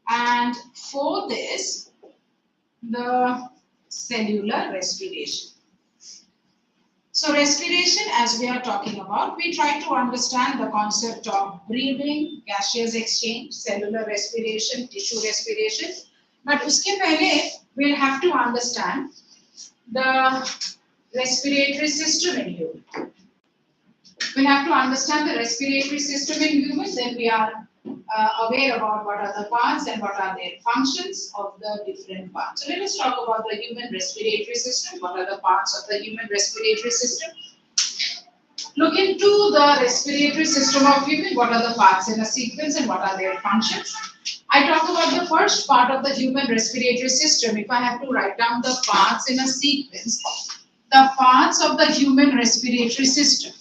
And fourth is the cellular respiration. So respiration, as we are talking about, we try to understand the concept of breathing, gaseous exchange, cellular respiration, tissue respiration. But uske pehle, we'll have to understand the respiratory system in human. We'll have to understand the respiratory system in humans, then we are aware about what are the parts and what are their functions of the different parts. So let us talk about the human respiratory system. What are the parts of the human respiratory system? Look into the respiratory system of human. What are the parts in a sequence and what are their functions? I talk about the first part of the human respiratory system. If I have to write down the parts in a sequence, the parts of the human respiratory system.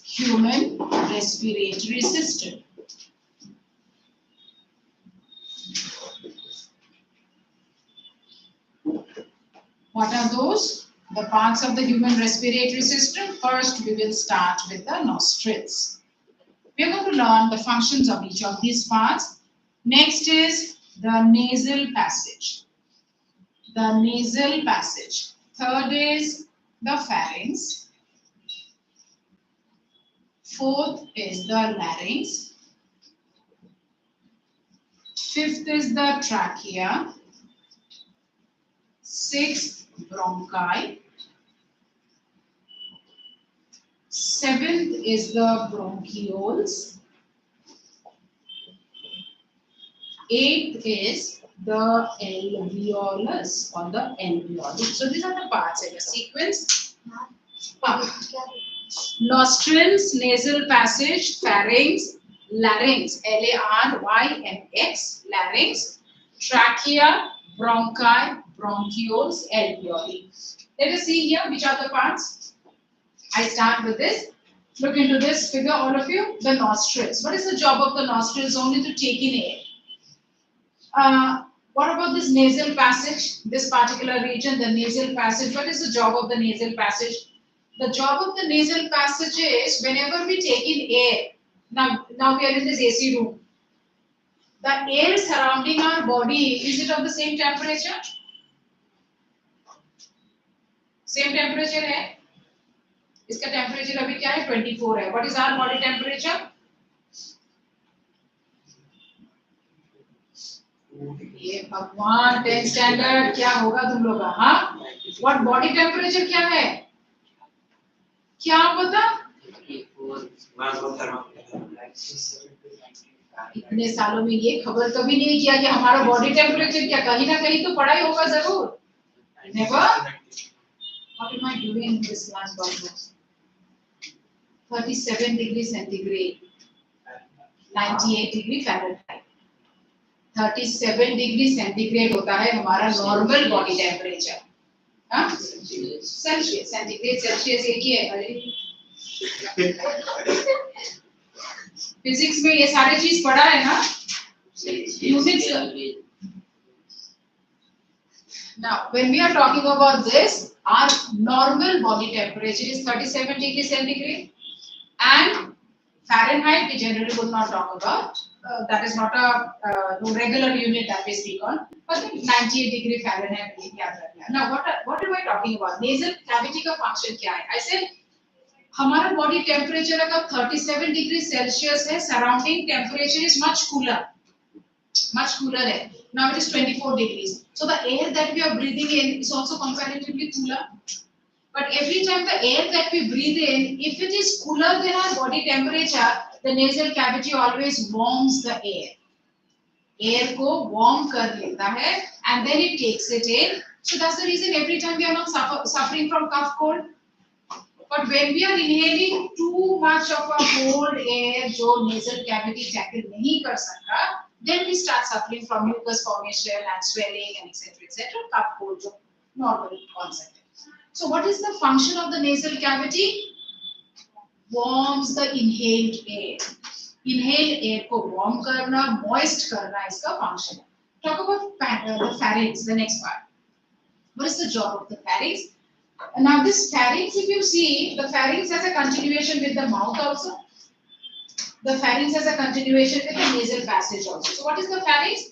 Human respiratory system. What are those? The parts of the human respiratory system. First, we will start with the nostrils. We are going to learn the functions of each of these parts. Next is the nasal passage. The nasal passage. Third is the pharynx. Fourth is the larynx. Fifth is the trachea. Sixth, bronchi. Seventh is the bronchioles. Eighth is the alveolus or the alveoli. So these are the parts in a sequence. Nostrils, nasal passage, pharynx, larynx, L-A-R-Y-N-X, larynx, trachea, bronchi, bronchioles, alveoli. Let us see here which are the parts. I start with this. Look into this figure, all of you. The nostrils. What is the job of the nostrils? Only to take in air. What about this nasal passage? This particular region, the nasal passage. What is the job of the nasal passage? The job of the nasal passage is whenever we take in air. Now we are in this AC room. The air surrounding our body, is it of the same temperature? Same temperature है? इसका temperature अभी क्या है? 24 है. What is our body temperature? ये भगवान 10th standard क्या होगा तुम लोग का? हाँ? What body temperature क्या है? क्या पता? इतने सालों में ये खबर कभी नहीं किया कि हमारा बॉडी टेम्परेचर क्या कहीं ना कहीं तो पढ़ा ही होगा जरूर. Never. What am I doing in this last almost? 37 degrees centigrade, 98 degree Fahrenheit. 37 degree centigrade होता है हमारा नॉर्मल बॉडी टेम्परेचर. हाँ? सेल्सियस, सेंटीग्रेड, सेल्सियस एक ही है. फिजिक्स में ये सारे चीज पढ़ा है ना? Units. Now, when we are talking about this, our normal body temperature is 37 degrees centigrade, and Fahrenheit we generally would not talk about. That is not a regular unit that we speak on. But 98 degree Fahrenheit याद रखना. Now, what am I talking about? Nasal cavity का function क्या है? I said हमारा body temperature अगर 37 degree Celsius है, surrounding temperature is much cooler है. Now it is 24 degrees. So the air that we are breathing in is also comparatively cooler. But every time the air that we breathe in, if it is cooler than our body temperature, the nasal cavity always warms the air. Air को warm कर लेता है, and then it takes it in. So that's the reason every time we are not suffering from cough cold. But when we are inhaling too much of a cold air जो nasal cavity tackle नहीं कर सकता, then we start suffering from mucus formation and swelling and etc. Cough cold जो normal concept. So what is the function of the nasal cavity? Warms the inhaled air. Inhaled air को warm करना, moist करना इसका function है. Talk about the pharynx, the next part. What is the job of the pharynx? Now this pharynx, if you see, the pharynx has a continuation with the mouth also. The pharynx has a continuation with the nasal passage also. So what is the pharynx?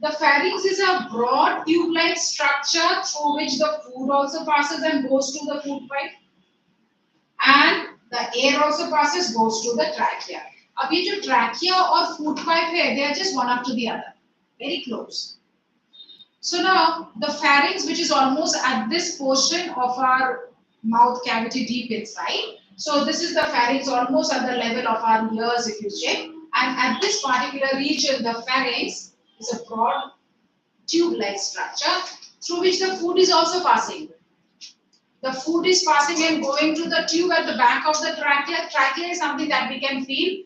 The pharynx is a broad tube-like structure through which the food also passes and goes to the food pipe. And the air also passes, goes to the trachea. अब ये जो trachea और food pipe है, they are just one after the other, very close. So now the pharynx, which is almost at this portion of our mouth cavity deep inside. So this is the pharynx almost at the level of our ears if you check. And at this particular region, the pharynx is a broad tube-like structure through which the food is also passing. The food is passing and going to the tube at the back of the trachea. Trachea is something that we can feel.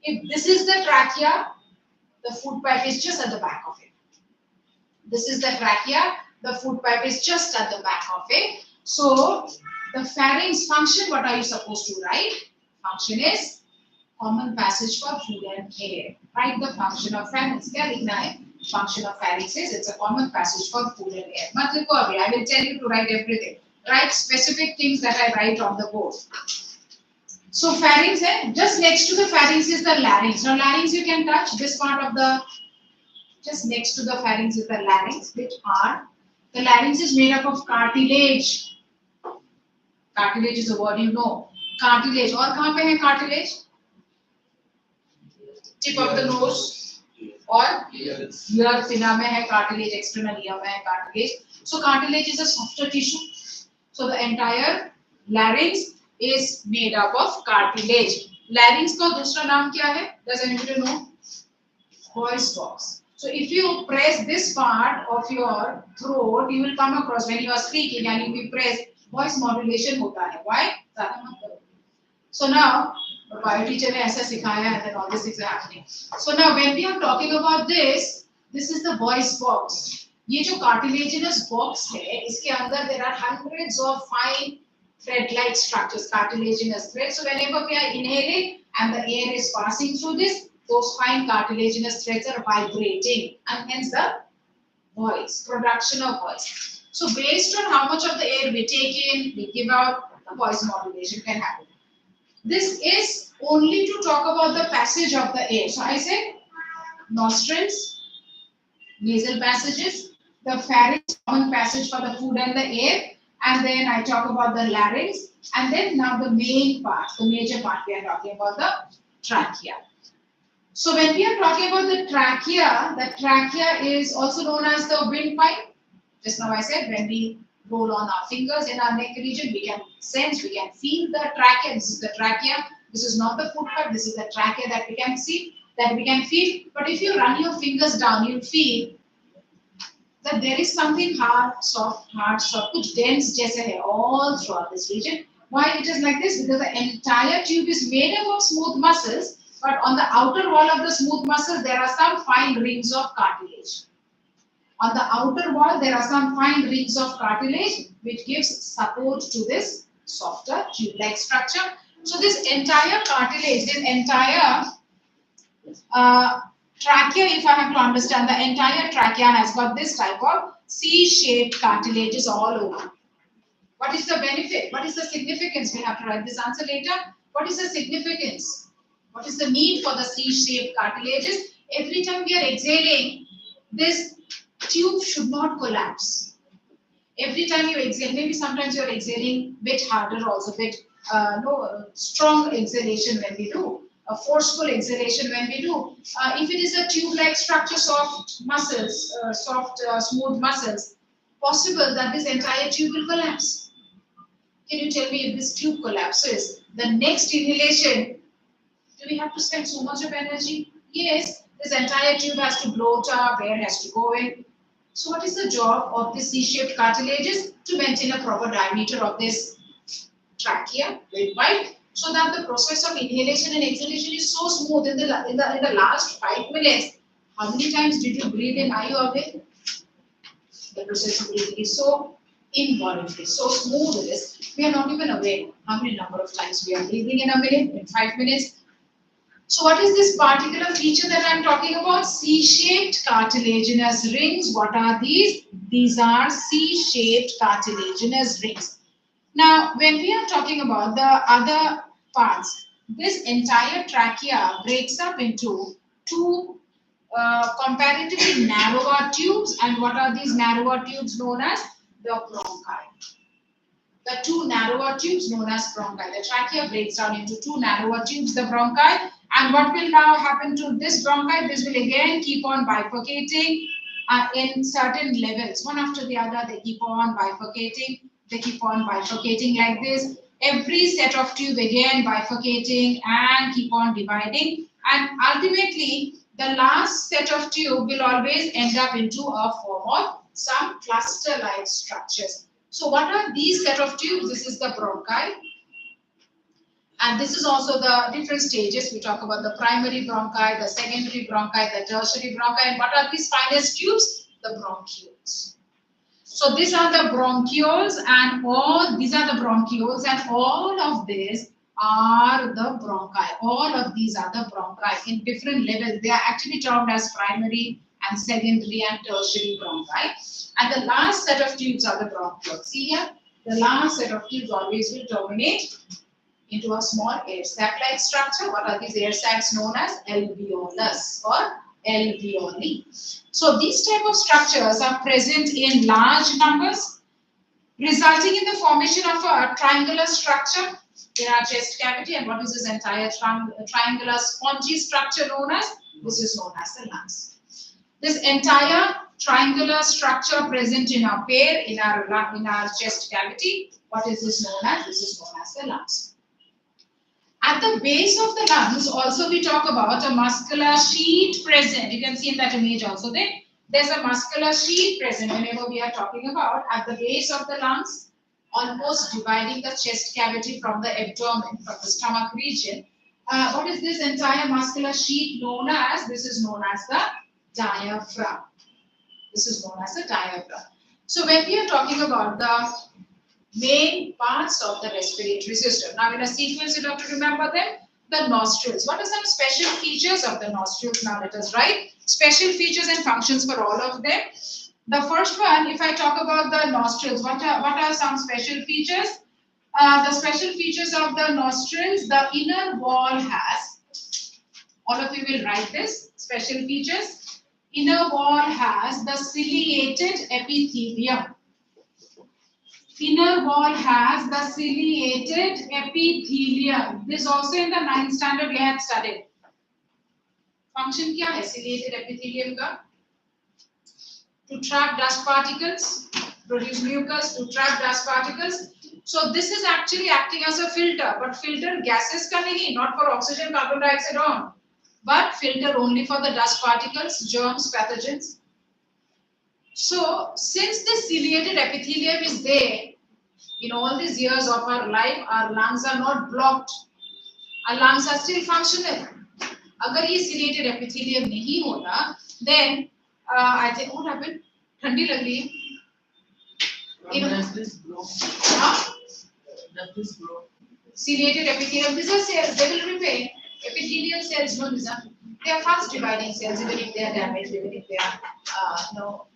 If this is the trachea, the food pipe is just at the back of it. This is the trachea, the food pipe is just at the back of it. So, the pharynx function, what are you supposed to write? Function is common passage for food and air. Write the function of pharynx. क्या लिखना है? Function of pharynx is it's a common passage for food and air. मत लिखो अभी. I will tell you to write everything. Write specific things that I write on the board. So pharynx है. Just next to the pharynx is the larynx. Now larynx you can touch this part of the. Just next to the pharynx is the larynx, which are the larynx is made up of cartilage. Cartilage is a word you know. Cartilage. और कहाँ पे है cartilage? Tip of the nose और ear pinna में है cartilage, external ear में है cartilage. So cartilage is a softer tissue. So the entire larynx is made up of cartilage. Larynx का दूसरा नाम क्या है? Does anybody know? Voice box. So if you press this part of your throat, you will come across when you are speaking and if you press, voice modulation होता है. Why? So now, bio teacher ने ऐसा सिखाया and then all these things are happening. So now when we are talking about this is the voice box. ये जो cartilaginous box है, इसके अंदर there are hundreds of fine thread-like structures, cartilaginous threads. So whenever we are inhaling and the air is passing through this, those fine cartilaginous threads are vibrating and hence the voice, production of voice. So based on how much of the air we take in, we give out, the voice modulation can happen. This is only to talk about the passage of the air. So I said nostrils, nasal passages, the pharynx, common passage for the food and the air, and then I talk about the larynx, and then now the main part, the major part we are talking about the trachea. So when we are talking about the trachea is also known as the windpipe. Just now I said when we roll on our fingers in our neck region, we can sense, we can feel the trachea. This is the trachea. This is not the food pipe. This is the trachea that we can see, that we can feel. But if you run your fingers down, you'll feel that there is something hard, soft, कुछ dense जैसे है all throughout this region. Why it is like this? Because the entire tube is made up of smooth muscles. But on the outer wall of the smooth muscles, there are some fine rings of cartilage. On the outer wall, there are some fine rings of cartilage which gives support to this softer tube-like structure. So this entire cartilage, this entire trachea, if I have to understand, the entire trachea has got this type of C-shaped cartilages all over. What is the benefit? What is the significance? We have to write this answer later. What is the significance? What is the need for the C-shaped cartilages? Every time we are exhaling, this tube should not collapse. Every time you exhale, maybe sometimes you are exhaling a bit harder also, strong exhalation when we do, a forceful exhalation when we do. If it is a tube-like structure, soft muscles, smooth muscles, possible that this entire tube will collapse. Can you tell me if this tube collapses, the next inhalation, do we have to spend so much of energy? Yes, this entire tube has to bloat up, air has to go in. So what is the job of this C-shaped cartilages? To maintain a proper diameter of this trachea, right? So that the process of inhalation and exhalation is so smooth in the last 5 minutes. How many times did you breathe in? Are you aware? The process of breathing is so involuntary, so smooth it is. We are not even aware how many number of times we are breathing in a minute, in 5 minutes. So what is this particular feature that I'm talking about? C-shaped cartilaginous rings. What are these? These are C-shaped cartilaginous rings. Now, when we are talking about the other parts, this entire trachea breaks up into two comparatively narrower tubes. And what are these narrower tubes known as? The bronchi. The two narrower tubes known as bronchi. The trachea breaks down into two narrower tubes, the bronchi. And what will now happen to this bronchi? This will again keep on bifurcating in certain levels. One after the other, they keep on bifurcating. They keep on bifurcating like this. Every set of tube again bifurcating and keep on dividing. And ultimately, the last set of tube will always end up into a form of some cluster-like structures. So what are these set of tubes? This is the bronchi. And this is also the different stages. We talk about the primary bronchi, the secondary bronchi, the tertiary bronchi. And what are these finest tubes? The bronchioles. So these are the bronchioles and all these are the bronchioles and all of these are the bronchi. All of these are the bronchi in different levels. They are actually termed as primary and secondary and tertiary bronchi. And the last set of tubes are the bronchioles. See here, the last set of tubes always will terminate into a small air sac-like structure. What are these air sacs known as? Alveolus or alveoli. So these type of structures are present in large numbers, resulting in the formation of a triangular structure in our chest cavity. And what is this entire triangular spongy structure known as? This is known as the lungs. This entire triangular structure present in our pair, in our chest cavity, what is this known as? This is known as the lungs. At the base of the lungs, also we talk about a muscular sheet present. You can see in that image also there. There's a muscular sheet present whenever we are talking about at the base of the lungs, almost dividing the chest cavity from the abdomen, from the stomach region. What is this entire muscular sheet known as? This is known as the diaphragm. This is known as the diaphragm. So when we are talking about the main parts of the respiratory system, now in a sequence you have to remember them. The nostrils. What are some special features of the nostrils? Now let us write special features and functions for all of them. The first one, if I talk about the nostrils, what are some special features? The special features of the nostrils, the inner wall has, all of you will write this, special features. Inner wall has the ciliated epithelium. Inner wall has the ciliated epithelium. This also in the 9th standard we had studied. Function क्या है ciliated epithelium का? To trap dust particles, produce mucus, to trap dust particles. So this is actually acting as a filter, but filter gases का नहीं, not for oxygen, carbon dioxide on, but filter only for the dust particles, germs, pathogens. So since the ciliated epithelium is there, in all these years of our life, our lungs are not blocked. Our lungs are still functional. अगर ये ciliated epithelium नहीं होता, then I think what happened? ठंडी लग रही है. Does this grow? Does this grow? Ciliated epithelium, these are cells, they will remain. Epithelial cells, no, these are. They are fast dividing cells, even if they are damaged, even if they are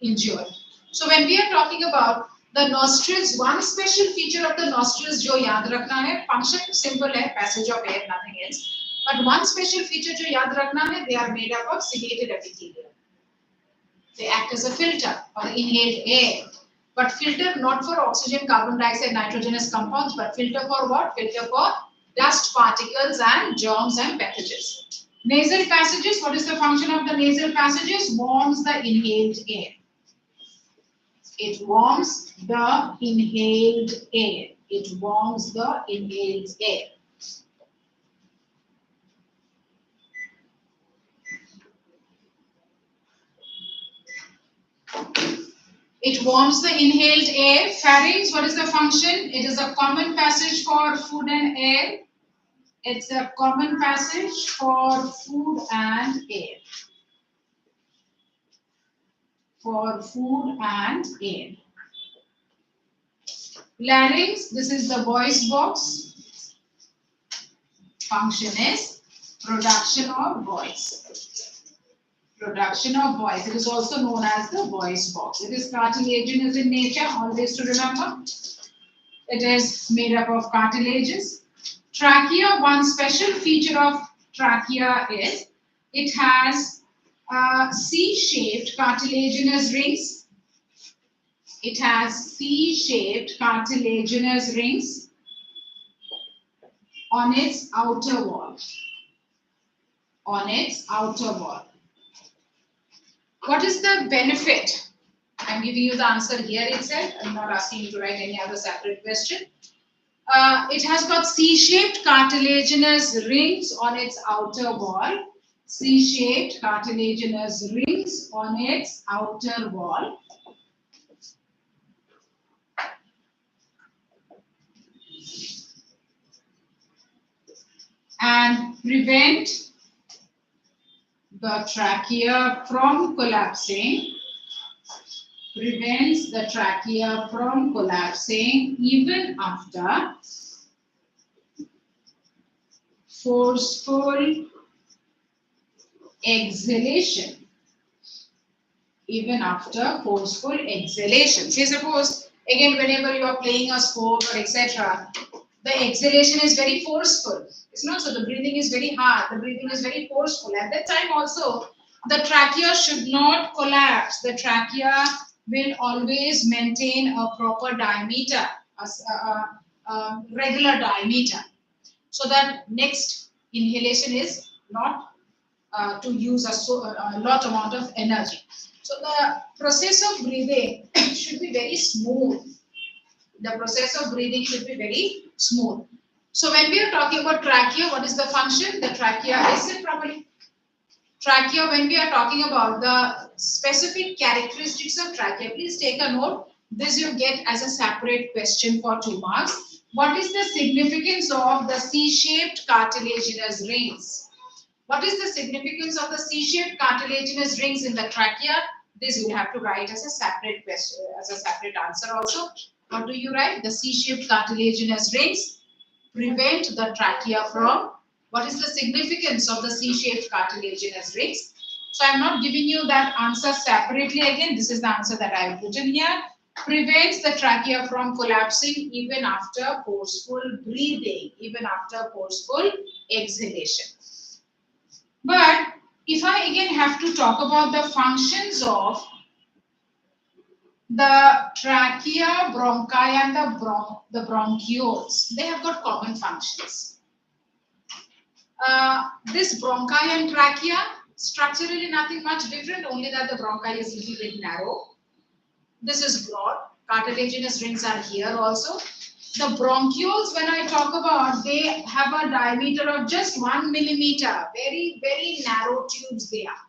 injured. So when we are talking about the nostrils, one special feature of the nostrils जो याद रखना है, function simple है, passage of air, nothing else. But one special feature जो याद रखना है, they are made up of ciliated epithelium. They act as a filter for the inhaled air. But filter not for oxygen, carbon dioxide, nitrogenous compounds, but filter for what? Filter for dust particles and germs and pathogens. Nasal passages, what is the function of the nasal passages? Warms the inhaled air. It warms the inhaled air. It warms the inhaled air. It warms the inhaled air. Pharynx, what is the function? It is a common passage for food and air. It's a common passage for food and air. For food and air. Larynx, this is the voice box. Function is Production of voice. Production of voice. It is also known as the voice box. It is cartilaginous in nature, always to remember. It is made up of cartilages. Trachea, one special feature of trachea is it has C-shaped cartilaginous rings. It has C-shaped cartilaginous rings on its outer wall. On its outer wall. What is the benefit? I'm giving you the answer here itself. I'm not asking you to write any other separate question. It has got C-shaped cartilaginous rings on its outer wall. C-shaped cartilaginous rings on its outer wall. And prevent the trachea from collapsing. Prevents the trachea from collapsing even after forceful exhalation. Even after forceful exhalation. Say suppose, again whenever you are playing a sport or etc., the exhalation is very forceful. It's not so the breathing is very hard, the breathing is very forceful. At that time also, the trachea should not collapse. The trachea will always maintain a proper diameter, a regular diameter, so that next inhalation is not to use a lot amount of energy. So the process of breathing should be very smooth. The process of breathing should be very smooth. So when we are talking about trachea, what is the function? The trachea is it properly? Trachea, when we are talking about the specific characteristics of trachea, please take a note. This you get as a separate question for 2 marks. What is the significance of the C-shaped cartilaginous rings? What is the significance of the C-shaped cartilaginous rings in the trachea? This you will have to write as a separate question, as a separate answer also. What do you write? The C-shaped cartilaginous rings prevent the trachea from. What is the significance of the C-shaped cartilaginous rings? So I am not giving you that answer separately again. This is the answer that I have written here. Prevents the trachea from collapsing even after forceful breathing, even after forceful exhalation. But if I again have to talk about the functions of the trachea, bronchi and the bronchioles, they have got common functions. This bronchi and trachea, structurally nothing much different, only that the bronchi is a little bit narrow. This is broad. Cartilaginous rings are here also. The bronchioles, when I talk about, they have a diameter of just 1 millimeter. Very, very narrow tubes they are.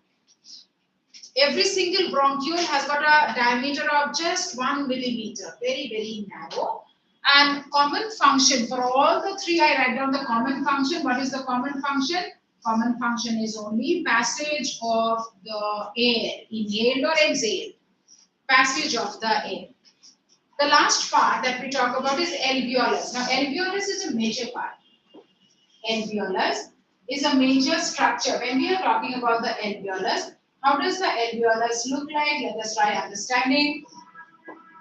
Every single bronchiole has got a diameter of just 1 millimeter. Very, very narrow. And common function for all the three, I write down the common function. What is the common function? Common function is only passage of the air, inhaled or exhaled. Passage of the air. The last part that we talk about is alveolus. Now, alveolus is a major part. Alveolus is a major structure. When we are talking about the alveolus, how does the alveolus look like? Let us try understanding.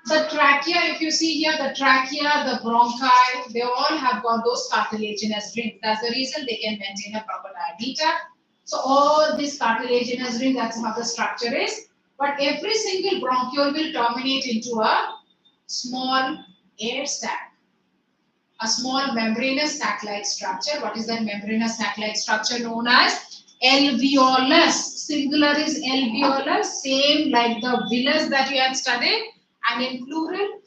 The trachea, if you see here, the trachea, the bronchi, they all have got those cartilaginous rings. That's the reason they can maintain a proper diameter. So all these cartilaginous rings, that's how the structure is. But every single bronchiole will terminate into a small air sac, a small membranous sac-like structure. What is that membranous sac-like structure known as? Alveolus. Singular is alveolus, same like the villus that you had studied, and in plural,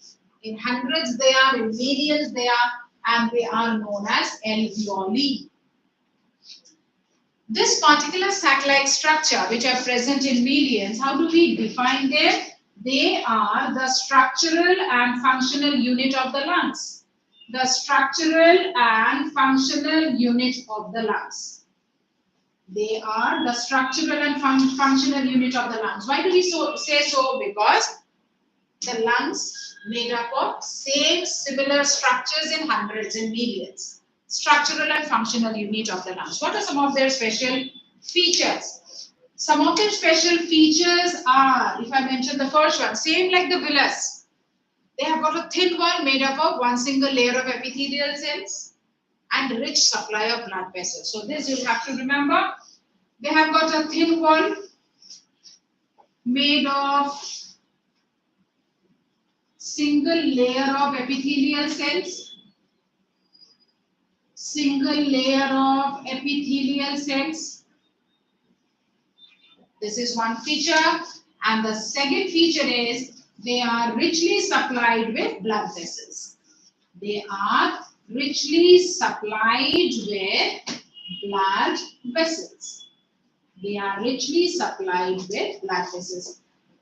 in hundreds they are, in millions they are, and they are known as alveoli. This particular sac-like structure, which are present in millions, how do we define them? They are the structural and functional unit of the lungs. The structural and functional unit of the lungs. They are the structural and functional unit of the lungs. Why do we say so? Because the lungs made up of similar structures in hundreds and millions. structural and functional unit of the lungs. What are some of their special features? Some of their special features are, if I mention the first one, same like the villus. They have got a thin wall made up of one single layer of epithelial cells and rich supply of blood vessels. So this you'll have to remember. They have got a thin wall made of single layer of epithelial cells. Single layer of epithelial cells. This is one feature. And the second feature is they are richly supplied with blood vessels. They are richly supplied with blood vessels. They are richly supplied with blood vessels.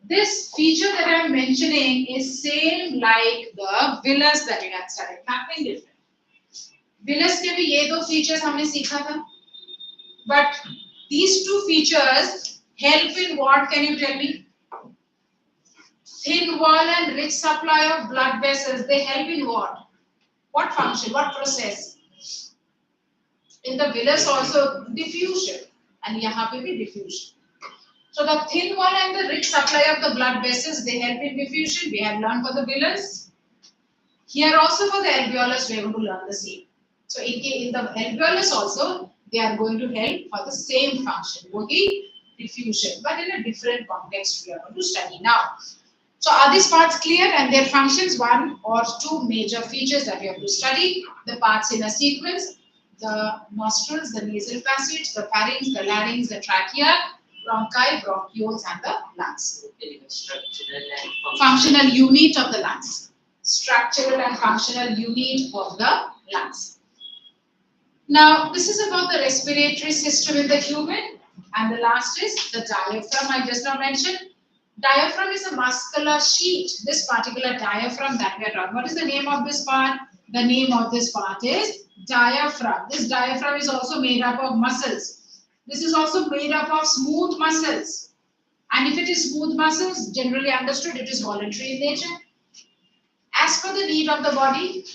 This feature that I am mentioning is same like the villus that we had studied, nothing different. Villus के भी ये दो features हमने सीखा था. But these two features help in what? Can you tell me? Thin wall and rich supply of blood vessels. They help in what? What function? What process? In the villus also diffusion, and यहाँ पे भी diffusion. So the thin wall and the rich supply of the blood vessels, they help in diffusion. We have learned for the villus. Here also for the alveolus, we are going to learn the same. So in the alveolus also, they are going to help for the same function, okay? Diffusion, but in a different context we are going to study now. So are these parts clear and their functions? One or two major features that we have to study. The parts in a sequence, the nostrils, the nasal passage, the pharynx, the larynx, the trachea, bronchi, bronchioles and the lungs. Functional unit of the lungs. Structural and functional unit of the lungs. Now this is about the respiratory system in the human, and the last is the diaphragm I just now mentioned. Diaphragm is a muscular sheet. This particular diaphragm that we are talking. What is the name of this part? The name of this part is diaphragm. This diaphragm is also made up of muscles. This is also made up of smooth muscles. And if it is smooth muscles, generally understood, it is voluntary in nature. As per the need of the body,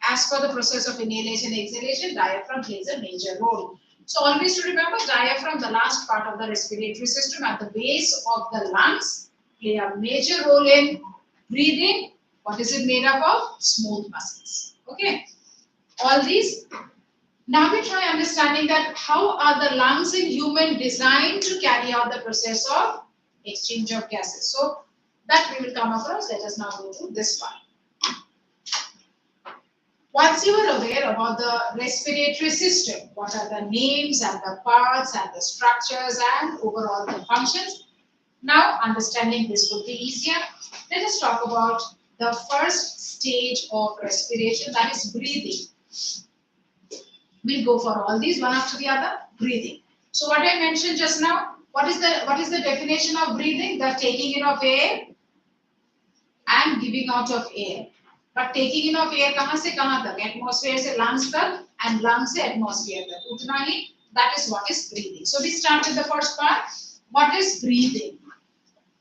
as per the process of inhalation and exhalation, diaphragm plays a major role. So always to remember, diaphragm, the last part of the respiratory system at the base of the lungs, play a major role in breathing. What is it made up of? Smooth muscles. Okay. All these. Now we try understanding that how are the lungs in human designed to carry out the process of exchange of gases. So that we will come across. Let us now go to this part. Once you are aware about the respiratory system, what are the names and the parts and the structures and overall the functions, now understanding this will be easier. Let us talk about the first stage of respiration, that is breathing. We'll go for all these one after the other. Breathing. So what I mentioned just now, what is the definition of breathing? The taking in of air and giving out of air. But taking in of air कहाँ से कहाँ तक? Atmosphere से lungs तक and lungs से atmosphere तक. उतना ही. That is what is breathing. So we start with the first part. What is breathing?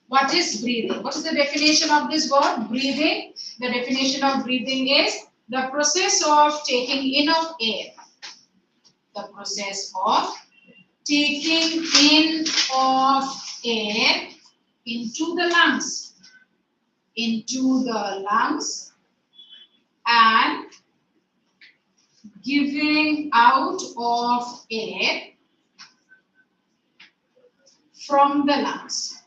What is breathing? What is the definition of this word? Breathing. The definition of breathing is the process of taking in of air. The process of taking in of air into the lungs. Into the lungs. And giving out of air from the lungs.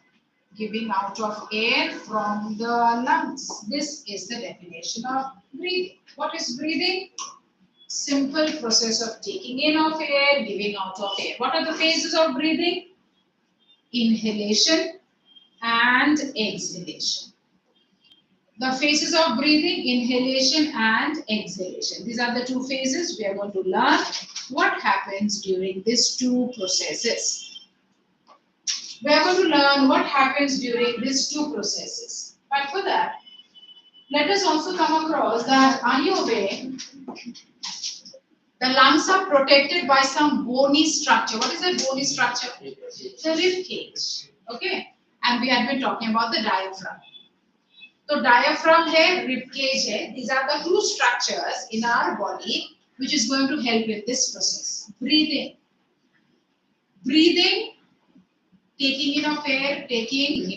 Giving out of air from the lungs. This is the definition of breathing. What is breathing? Simple process of taking in of air, giving out of air. What are the phases of breathing? Inhalation and exhalation. The phases of breathing, inhalation and exhalation. These are the two phases. We are going to learn what happens during these two processes. We are going to learn what happens during these two processes. But for that, let us also come across that, are you aware, the lungs are protected by some bony structure. What is that bony structure? The rib cage. Okay. And we had been talking about the diaphragm. So diaphragm है, rib cage है. These are the two structures in our body which is going to help in this process. Breathing. Breathing, taking in of air, taking